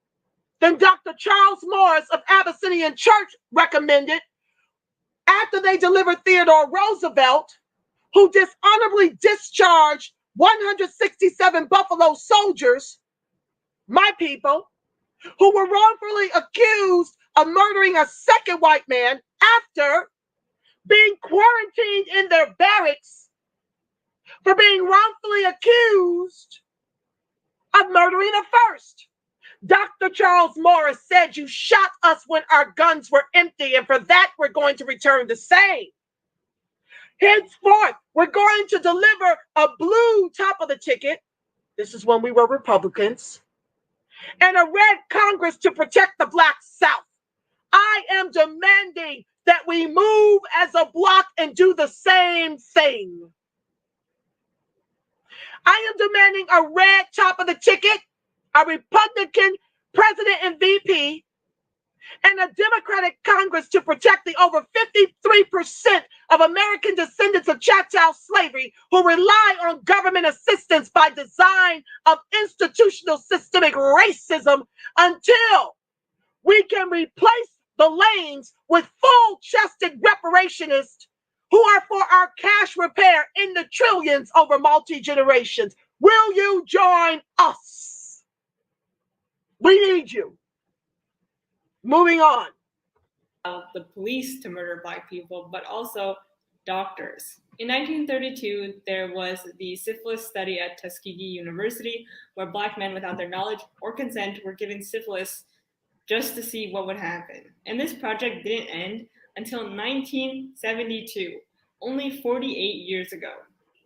than Dr. Charles Morris of Abyssinian Church recommended after they delivered Theodore Roosevelt, who dishonorably discharged 167 Buffalo soldiers, my people, who were wrongfully accused of murdering a second white man after being quarantined in their barracks for being wrongfully accused of murdering a first. Dr. Charles Morris said, you shot us when our guns were empty, and for that we're going to return the same. Henceforth, we're going to deliver a blue top of the ticket. This is when we were Republicans. And a red Congress to protect the Black South. I am demanding that we move as a block and do the same thing. I am demanding a red top of the ticket, a Republican president and VP, and a Democratic Congress to protect the over 53% of American descendants of chattel slavery who rely on government assistance by design of institutional systemic racism until we can replace the lanes with full-chested reparationists who are for our cash repair in the trillions over multi-generations. Will you join us? We need you. Moving on. The police to murder Black people, but also doctors. In 1932, there was the syphilis study at Tuskegee University, where Black men without their knowledge or consent were given syphilis just to see what would happen. And this project didn't end until 1972, only 48 years ago.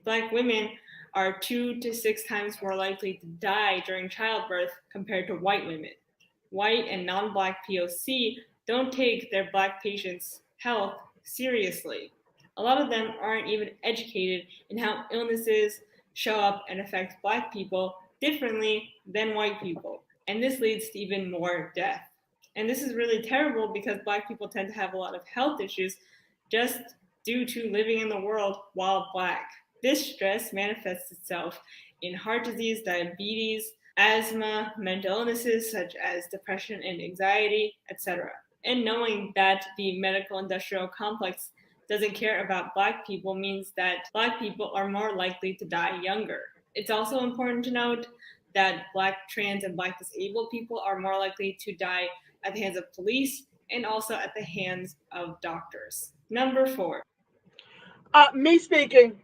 Black women are 2 to 6 times more likely to die during childbirth compared to white women. White and non-Black POC don't take their Black patients' health seriously. A lot of them aren't even educated in how illnesses show up and affect Black people differently than white people. And this leads to even more death. And this is really terrible because Black people tend to have a lot of health issues just due to living in the world while Black. This stress manifests itself in heart disease, diabetes, asthma, mental illnesses such as depression and anxiety, etc. And knowing that the medical industrial complex doesn't care about Black people means that Black people are more likely to die younger. It's also important to note that Black trans and Black disabled people are more likely to die at the hands of police and also at the hands of doctors. Number 4. Me speaking.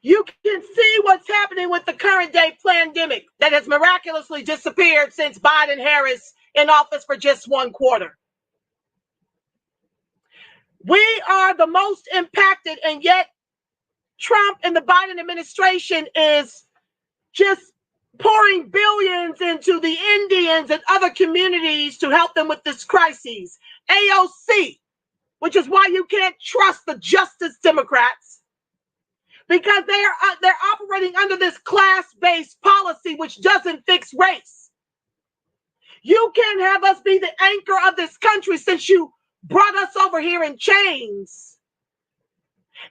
You can see what's happening with the current day pandemic that has miraculously disappeared since Biden-Harris in office for just 1 quarter. We are the most impacted, and yet Trump and the Biden administration is just pouring billions into the Indians and other communities to help them with this crisis. AOC, which is why you can't trust the Justice Democrats, because they're operating under this class-based policy which doesn't fix race. You can't have us be the anchor of this country since you brought us over here in chains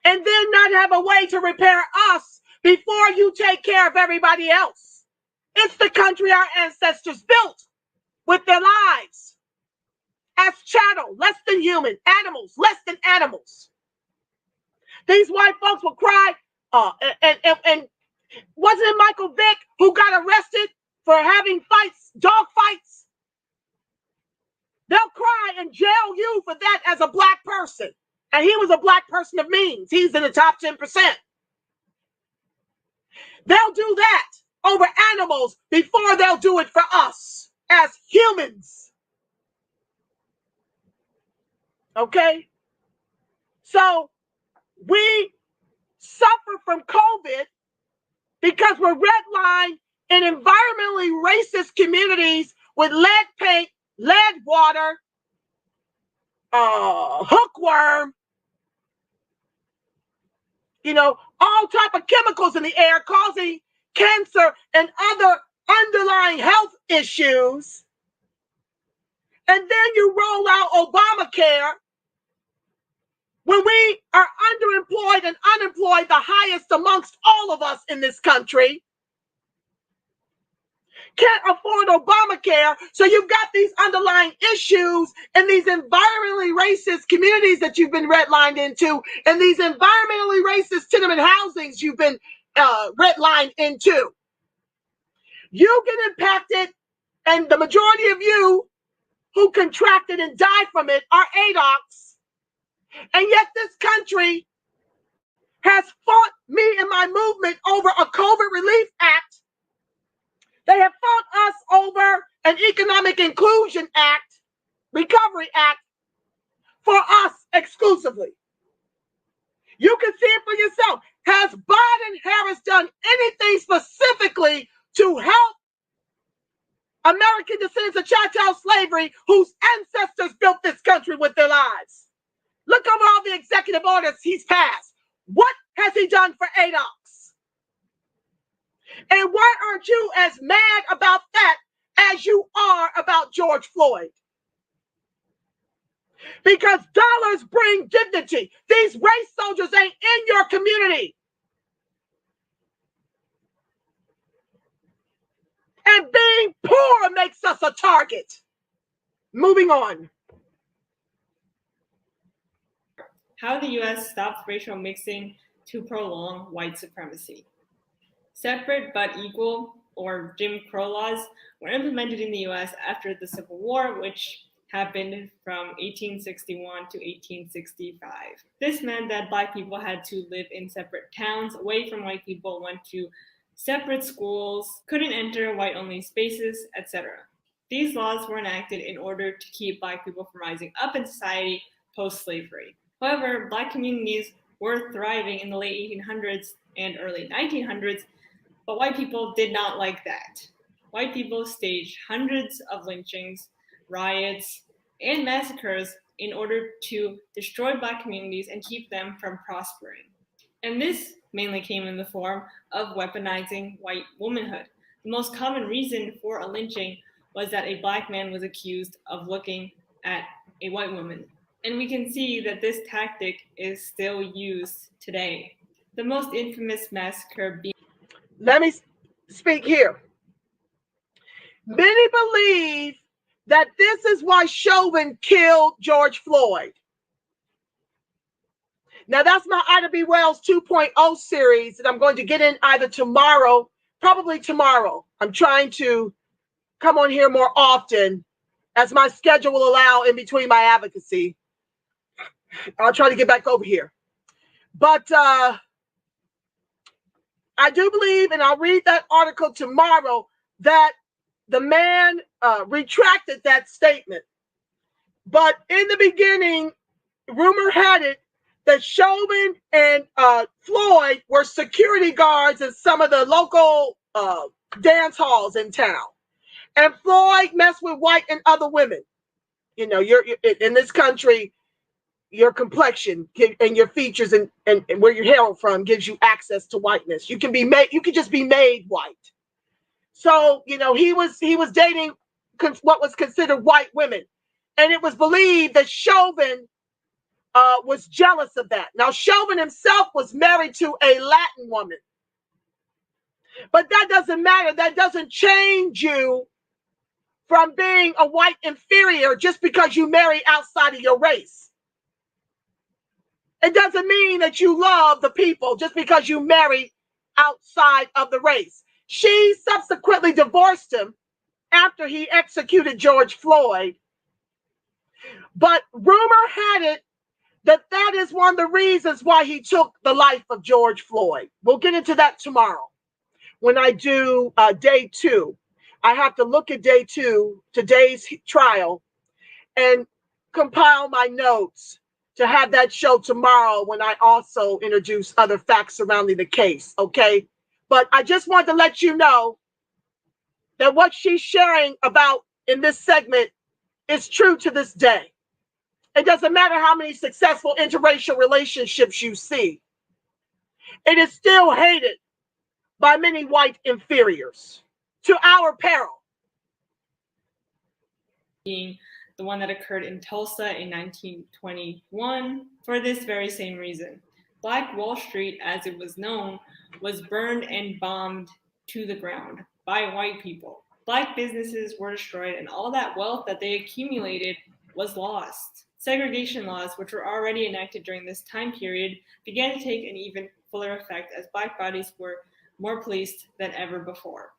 and then not have a way to repair us before you take care of everybody else. It's the country our ancestors built with their lives as chattel, less than human, animals, less than animals. These white folks will cry, and wasn't it Michael Vick who got arrested for having fights, dog fights? They'll cry and jail you for that as a Black person. And he was a Black person of means. He's in the top 10%. They'll do that over animals before they'll do it for us as humans. Okay? So we suffer from COVID because we're redlined in environmentally racist communities with lead paint, lead water, hookworm, all type of chemicals in the air causing cancer and other underlying health issues. And then you roll out Obamacare when we are underemployed and unemployed, the highest amongst all of us in this country. Can't afford Obamacare, so you've got these underlying issues in these environmentally racist communities that you've been redlined into, and these environmentally racist tenement housings you've been redlined into. You get impacted, and the majority of you who contracted and died from it are Adocs, and yet this country has fought me and my movement over a COVID Relief Act. They have fought us over an Economic Inclusion Act, Recovery Act, for us exclusively. You can see it for yourself. Has Biden-Harris done anything specifically to help American descendants of chattel slavery whose ancestors built this country with their lives? Look over all the executive orders he's passed. What has he done for Adocs? And why aren't you as mad about that as you are about George Floyd? Because dollars bring dignity. These race soldiers ain't in your community. And being poor makes us a target. Moving on. How the U.S. stopped racial mixing to prolong white supremacy. Separate but equal, or Jim Crow laws, were implemented in the U.S. after the Civil War, which happened from 1861 to 1865. This meant that Black people had to live in separate towns, away from white people, went to separate schools, couldn't enter white-only spaces, etc. These laws were enacted in order to keep Black people from rising up in society post-slavery. However, Black communities were thriving in the late 1800s and early 1900s, but white people did not like that. White people staged hundreds of lynchings, riots, and massacres in order to destroy Black communities and keep them from prospering. And this mainly came in the form of weaponizing white womanhood. The most common reason for a lynching was that a Black man was accused of looking at a white woman. And we can see that this tactic is still used today. The most infamous massacre being... Let me speak here. Many believe that this is why Chauvin killed George Floyd. Now, that's my Ida B. Wells 2.0 series that I'm going to get in either tomorrow, probably tomorrow. I'm trying to come on here more often as my schedule will allow in between my advocacy. I'll try to get back over here. But I do believe, and I'll read that article tomorrow, that the man retracted that statement. But in the beginning, rumor had it that Chauvin and Floyd were security guards in some of the local dance halls in town. And Floyd messed with white and other women. You know, you're in this country, your complexion and your features and where you're hailed from gives you access to whiteness. You can be made, you can just be made white. So, you know, he was dating what was considered white women. And it was believed that Chauvin was jealous of that. Now, Chauvin himself was married to a Latin woman. But that doesn't matter. That doesn't change you from being a white inferior just because you marry outside of your race. It doesn't mean that you love the people just because you marry outside of the race. She subsequently divorced him after he executed George Floyd. But rumor had it that that is one of the reasons why he took the life of George Floyd. We'll get into that tomorrow when I do day 2. I have to look at day 2, today's trial, and compile my notes to have that show tomorrow when I also introduce other facts surrounding the case, okay? But I just want to let you know that what she's sharing about in this segment is true to this day. It doesn't matter how many successful interracial relationships you see. it is still hated by many white inferiors to our peril. Being the one that occurred in Tulsa in 1921 for this very same reason. Black Wall Street, as it was known, was burned and bombed to the ground by white people. Black businesses were destroyed, and all that wealth that they accumulated was lost. Segregation laws, which were already enacted during this time period, began to take an even fuller effect as Black bodies were more policed than ever before.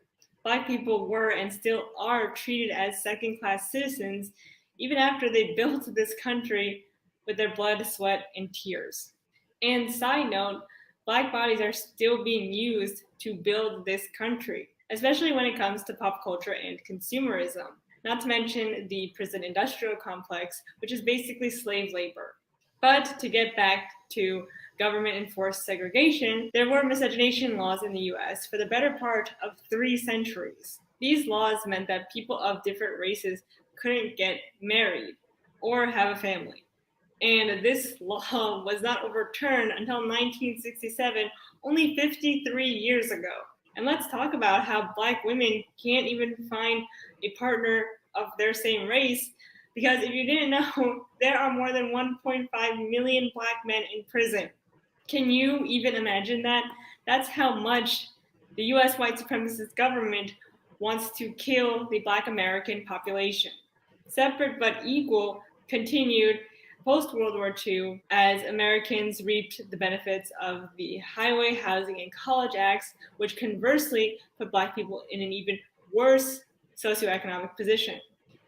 Black people were and still are treated as second-class citizens even after they built this country with their blood, sweat, and tears. And side note, Black bodies are still being used to build this country, especially when it comes to pop culture and consumerism. Not to mention the prison industrial complex, which is basically slave labor. But to get back to government-enforced segregation, there were miscegenation laws in the US for the better part of 3 centuries. These laws meant that people of different races couldn't get married or have a family. And this law was not overturned until 1967, only 53 years ago. And let's talk about how Black women can't even find a partner of their same race, because if you didn't know, there are more than 1.5 million Black men in prison. Can you even imagine that? That's how much the US white supremacist government wants to kill the Black American population. Separate but equal continued post-World War II as Americans reaped the benefits of the Highway, Housing, and College Acts, which conversely put Black people in an even worse socioeconomic position.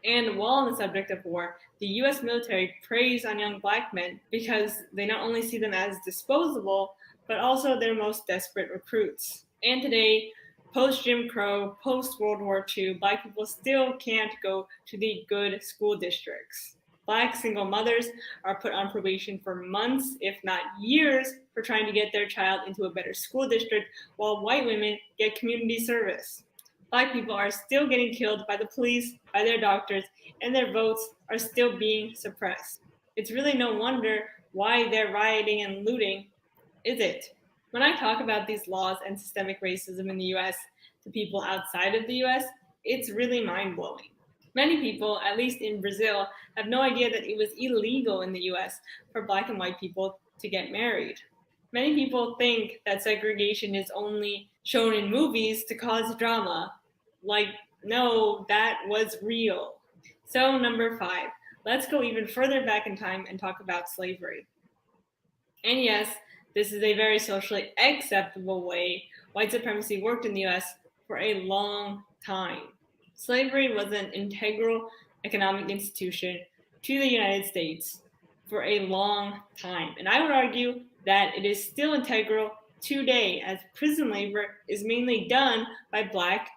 And while on the subject of war, the US military preys on young Black men because they not only see them as disposable, but also their most desperate recruits. And today, post-Jim Crow, post-World War II, Black people still can't go to the good school districts. Black single mothers are put on probation for months, if not years, for trying to get their child into a better school district, while white women get community service. Black people are still getting killed by the police, by their doctors, and their votes are still being suppressed. It's really no wonder why they're rioting and looting, is it? When I talk about these laws and systemic racism in the US to people outside of the US, it's really mind-blowing. Many people, at least in Brazil, have no idea that it was illegal in the US for Black and white people to get married. Many people think that segregation is only shown in movies to cause drama. Like, no, that was real. So, number 5, let's go even further back in time and talk about slavery. And yes, this is a very socially acceptable way white supremacy worked in the US for a long time. Slavery was an integral economic institution to the United States for a long time. And I would argue that it is still integral today, as prison labor is mainly done by Black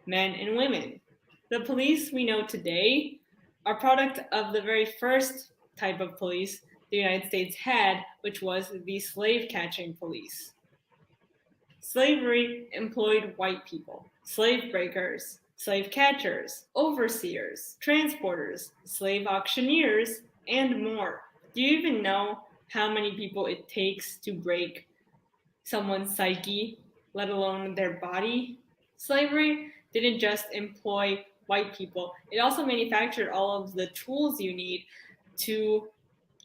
men and women. The police we know today are product of the very first type of police the United States had, which was the slave-catching police. Slavery employed white people, slave breakers, slave catchers, overseers, transporters, slave auctioneers, and more. Do you even know how many people it takes to break someone's psyche, let alone their body? Slavery didn't just employ white people, it also manufactured all of the tools you need to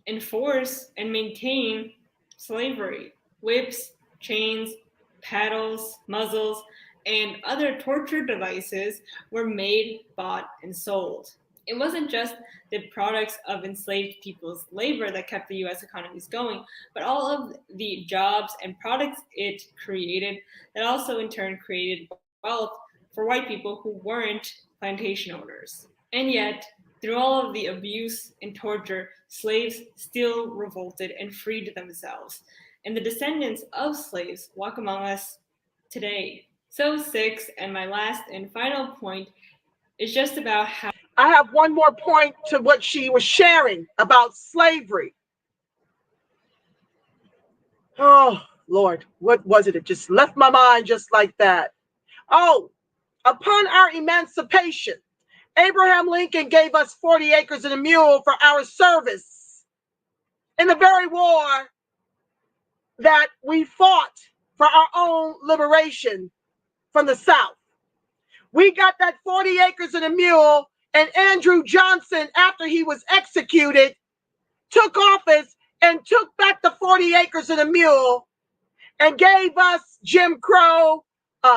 enforce and maintain slavery. Whips, chains, paddles, muzzles, and other torture devices were made, bought, and sold. It wasn't just the products of enslaved people's labor that kept the US economies going, but all of the jobs and products it created that also in turn created wealth for white people who weren't plantation owners. And yet, through all of the abuse and torture, slaves still revolted and freed themselves. And the descendants of slaves walk among us today. So 6, and my last and final point, is just about how I have one more point to what she was sharing about slavery. Oh, Lord, what was it? It just left my mind just like that. Oh, upon our emancipation, Abraham Lincoln gave us 40 acres and a mule for our service in the very war that we fought for our own liberation from the South. We got that 40 acres and a mule, and Andrew Johnson, after he was executed, took office and took back the 40 acres and a mule and gave us Jim Crow,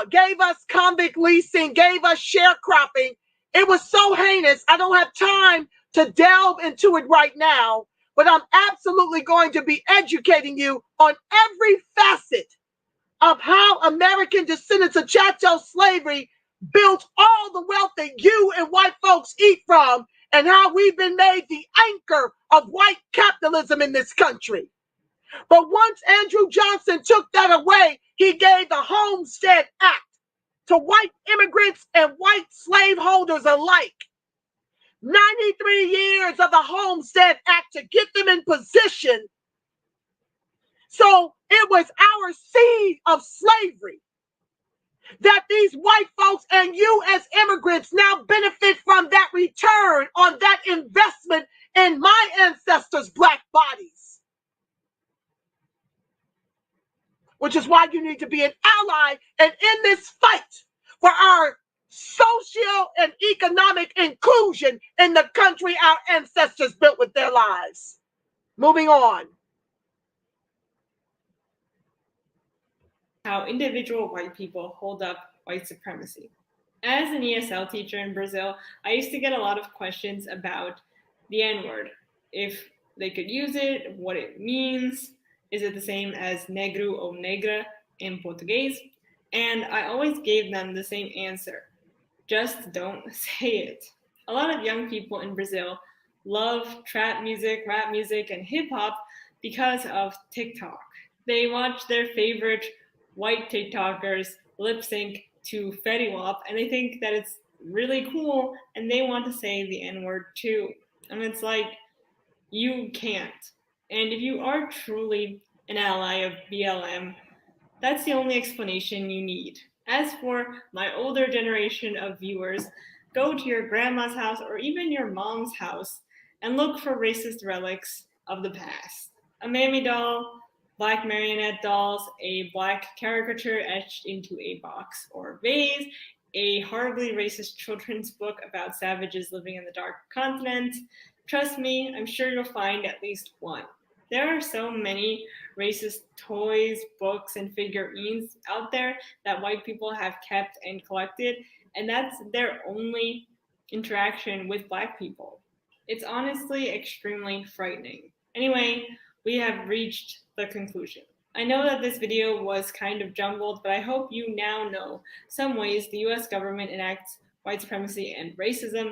gave us convict leasing, gave us sharecropping. It was so heinous. I don't have time to delve into it right now, but I'm absolutely going to be educating you on every facet of how American descendants of chattel slavery built all the wealth that you and white folks eat from, and how we've been made the anchor of white capitalism in this country. But once Andrew Johnson took that away, he gave the Homestead Act to white immigrants and white slaveholders alike. 93 years of the Homestead Act to get them in position. So it was our seed of slavery that these white folks and you as immigrants now benefit from, that return on that investment in my ancestors' black bodies. Which is why you need to be an ally and in this fight for our social and economic inclusion in the country our ancestors built with their lives. Moving on. How individual white people hold up white supremacy. As an ESL teacher in Brazil, I used to get a lot of questions about the N-word. If they could use it, what it means, is it the same as negro or negra in Portuguese? And I always gave them the same answer. Just don't say it. A lot of young people in Brazil love trap music, rap music, and hip hop because of TikTok. They watch their favorite white TikTokers lip sync to Fetty Wap, and they think that it's really cool, and they want to say the N-word too. And it's like, you can't. And if you are truly an ally of BLM, that's the only explanation you need. As for my older generation of viewers, go to your grandma's house or even your mom's house and look for racist relics of the past. A mammy doll, black marionette dolls, a black caricature etched into a box or vase, a horribly racist children's book about savages living in the dark continent. Trust me, I'm sure you'll find at least one. There are so many racist toys, books, and figurines out there that white people have kept and collected, and that's their only interaction with black people. It's honestly extremely frightening. Anyway, we have reached the conclusion. I know that this video was kind of jumbled, but I hope you now know some ways the US government enacts white supremacy and racism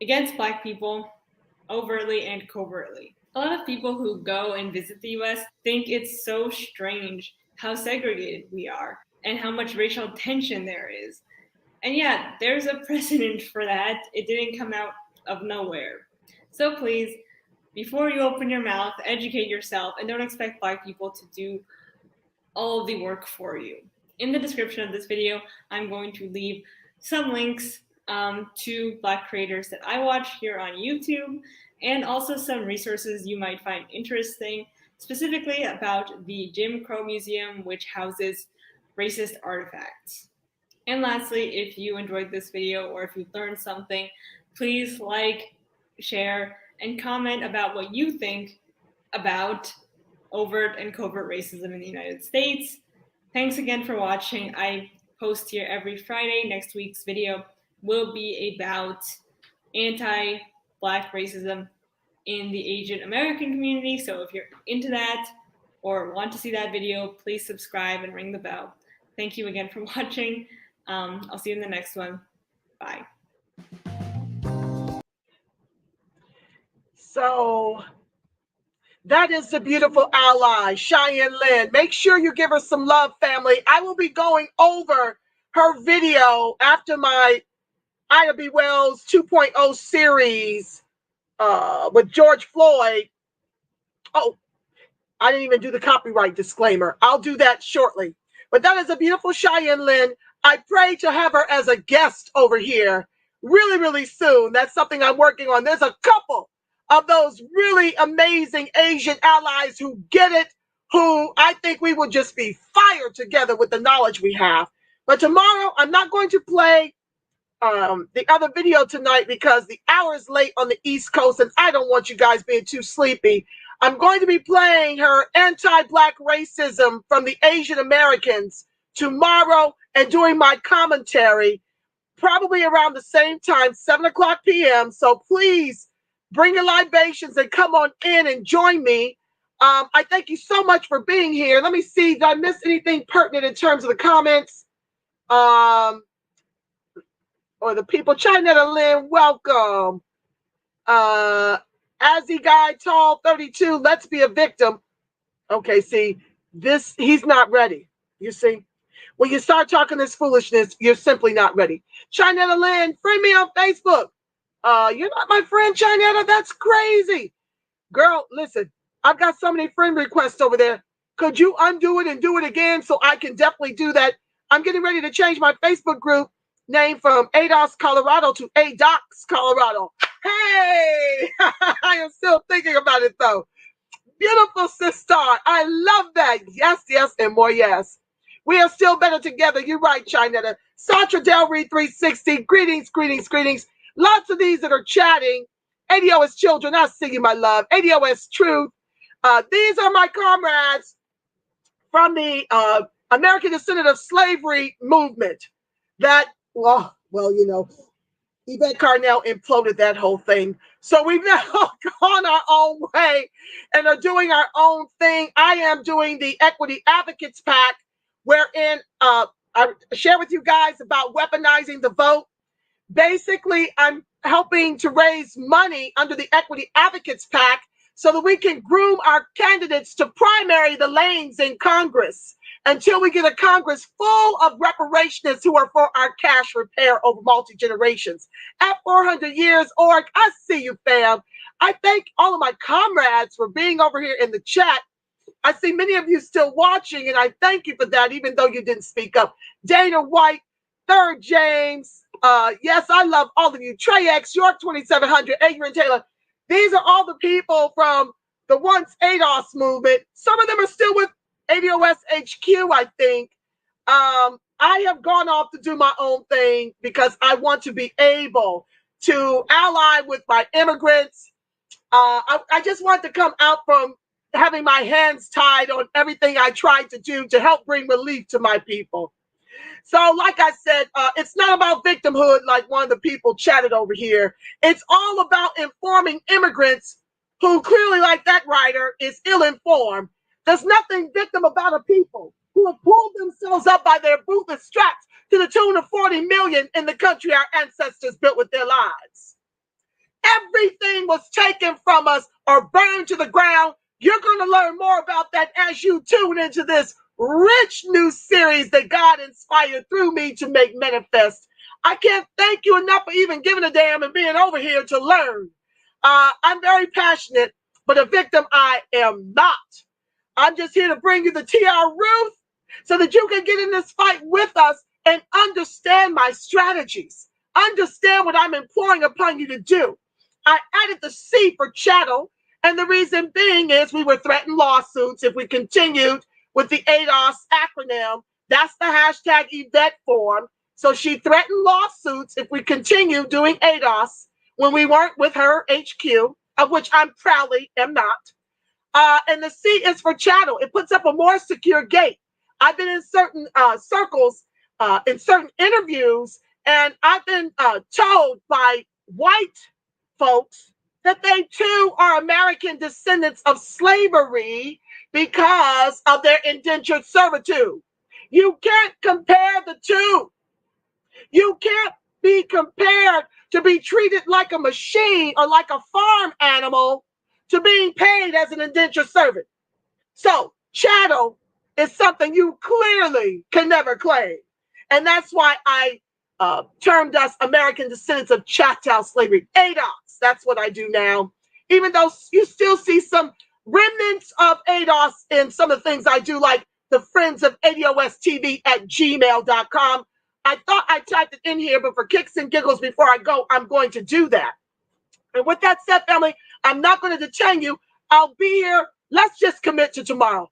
against black people overtly and covertly. A lot of people who go and visit the US think it's so strange how segregated we are and how much racial tension there is. And yeah, there's a precedent for that. It didn't come out of nowhere. So please, before you open your mouth, educate yourself and don't expect black people to do all of the work for you. In the description of this video, I'm going to leave some links to black creators that I watch here on YouTube, and also some resources you might find interesting, specifically about the Jim Crow Museum, which houses racist artifacts. And lastly, if you enjoyed this video or if you learned something, please like, share, and comment about what you think about overt and covert racism in the United States. Thanks again for watching. I post here every Friday. Next week's video will be about anti-Black racism in the Asian American community. So if you're into that or want to see that video, please subscribe and ring the bell. Thank you again for watching. I'll see you in the next one. Bye. So that is the beautiful Ally Cheyenne Lin. Make sure you give her some love, family. I will be going over her video after my Ida B. Wells 2.0 series with George Floyd. Oh, I didn't even do the copyright disclaimer. I'll do that shortly. But that is a beautiful Cheyenne Lin. I pray to have her as a guest over here really, really soon. That's something I'm working on. There's a couple of those really amazing Asian allies who get it, who I think we will just be fired together with the knowledge we have. But tomorrow, I'm not going to play the other video tonight because the hour is late on the East Coast and I don't want you guys being too sleepy. I'm going to be playing her anti-Black racism from the Asian Americans tomorrow and doing my commentary probably around the same time, 7 o'clock p.m. So please bring your libations and come on in and join me. I thank you so much for being here. Let me see, did I miss anything pertinent in terms of the comments? Or the people. Cheyenne Lin, welcome. Azzy Guy, tall, 32, let's be a victim. Okay, see, this, he's not ready. You see? When you start talking this foolishness, you're simply not ready. Cheyenne Lin, friend me on Facebook. You're not my friend, Cheyenne. That's crazy. Girl, listen, I've got so many friend requests over there. Could you undo it and do it again so I can definitely do that? I'm getting ready to change my Facebook group name from Adocs, Colorado to Adocs, Colorado. Hey, I am still thinking about it though. Beautiful sister. I love that. Yes, yes, and more yes. We are still better together. You're right, Chinetta. Satra Del Reed 360. Greetings, greetings, greetings. Lots of these that are chatting. ADOS children, I see you, my love. ADOS truth. These are my comrades from the American Descendant of Slavery movement. That, well, you know, Yvette Carnell imploded that whole thing. So we've now gone our own way and are doing our own thing. I am doing the Equity Advocates Pack, wherein I share with you guys about weaponizing the vote. Basically, I'm helping to raise money under the Equity Advocates Pack so that we can groom our candidates to primary the lanes in Congress until we get a Congress full of reparationists who are for our cash repair over multi-generations. At 400 years, org, I see you, fam. I thank all of my comrades for being over here in the chat. I see many of you still watching, and I thank you for that, even though you didn't speak up. Dana White, Third James, yes, I love all of you. Trey X, York 2700, Adrian Taylor. These are all the people from the once ADOS movement. Some of them are still with ADOS HQ, I think. I have gone off to do my own thing because I want to be able to ally with my immigrants. I just want to come out from having my hands tied on everything I tried to do to help bring relief to my people. So like I said, it's not about victimhood like one of the people chatted over here. It's all about informing immigrants who clearly, like that writer, is ill-informed. There's nothing victim about a people who have pulled themselves up by their bootstraps to the tune of 40 million in the country our ancestors built with their lives. Everything was taken from us or burned to the ground. You're going to learn more about that as you tune into this rich new series that God inspired through me to make manifest. I can't thank you enough for even giving a damn and being over here to learn. I'm very passionate, but a victim I am not. I'm just here to bring you the TR Ruth so that you can get in this fight with us and understand my strategies. Understand what I'm imploring upon you to do. I added the C for chattel, and the reason being is we were threatened lawsuits if we continued with the ADOS acronym. That's the hashtag Yvette form. So she threatened lawsuits if we continue doing ADOS when we weren't with her HQ, of which I'm proudly am not. And the C is for chattel. It puts up a more secure gate. I've been in certain circles, in certain interviews, and I've been told by white folks that they too are American descendants of slavery because of their indentured servitude. You can't compare the two. You can't be compared to be treated like a machine or like a farm animal to being paid as an indentured servant. So chattel is something you clearly can never claim. And that's why I termed us American descendants of chattel slavery. ADOS, that's what I do now. Even though you still see some remnants of ADOS in some of the things I do, like the Friends of ADOS TV at gmail.com. I thought I typed it in here, but for kicks and giggles before I go, I'm going to do that. And with that said, family, I'm not going to detain you. I'll be here. Let's just commit to tomorrow.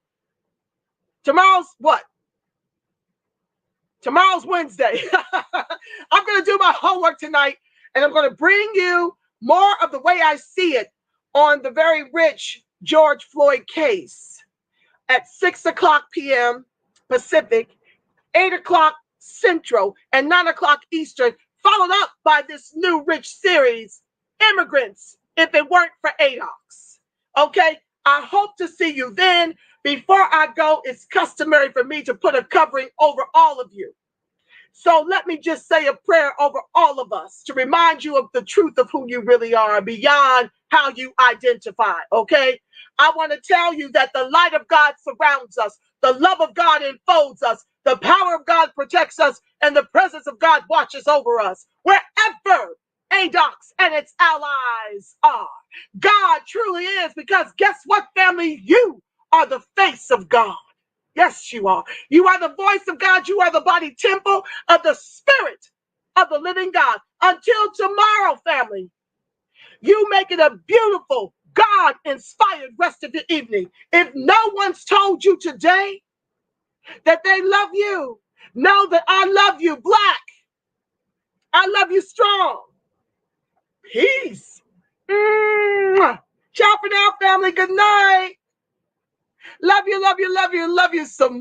Tomorrow's what? Tomorrow's Wednesday. I'm going to do my homework tonight, and I'm going to bring you more of the way I see it on the very rich George Floyd case at 6 o'clock p.m. Pacific, 8 o'clock Central, and 9 o'clock Eastern, followed up by this new rich series, Immigrants, If It Weren't for Adocs. Okay? I hope to see you then. Before I go, it's customary for me to put a covering over all of you. So let me just say a prayer over all of us to remind you of the truth of who you really are beyond how you identify, okay? I want to tell you that the light of God surrounds us, the love of God enfolds us, the power of God protects us, and the presence of God watches over us. Wherever Adocs and its allies are, God truly is, because guess what, family? You are the face of God. Yes, you are. You are the voice of God. You are the body temple of the Spirit of the living God. Until tomorrow, family, you make it a beautiful, God-inspired rest of the evening. If no one's told you today that they love you, know that I love you, Black. I love you strong. Peace. Ciao for now, family. Good night. Love you, love you, love you, love you so much.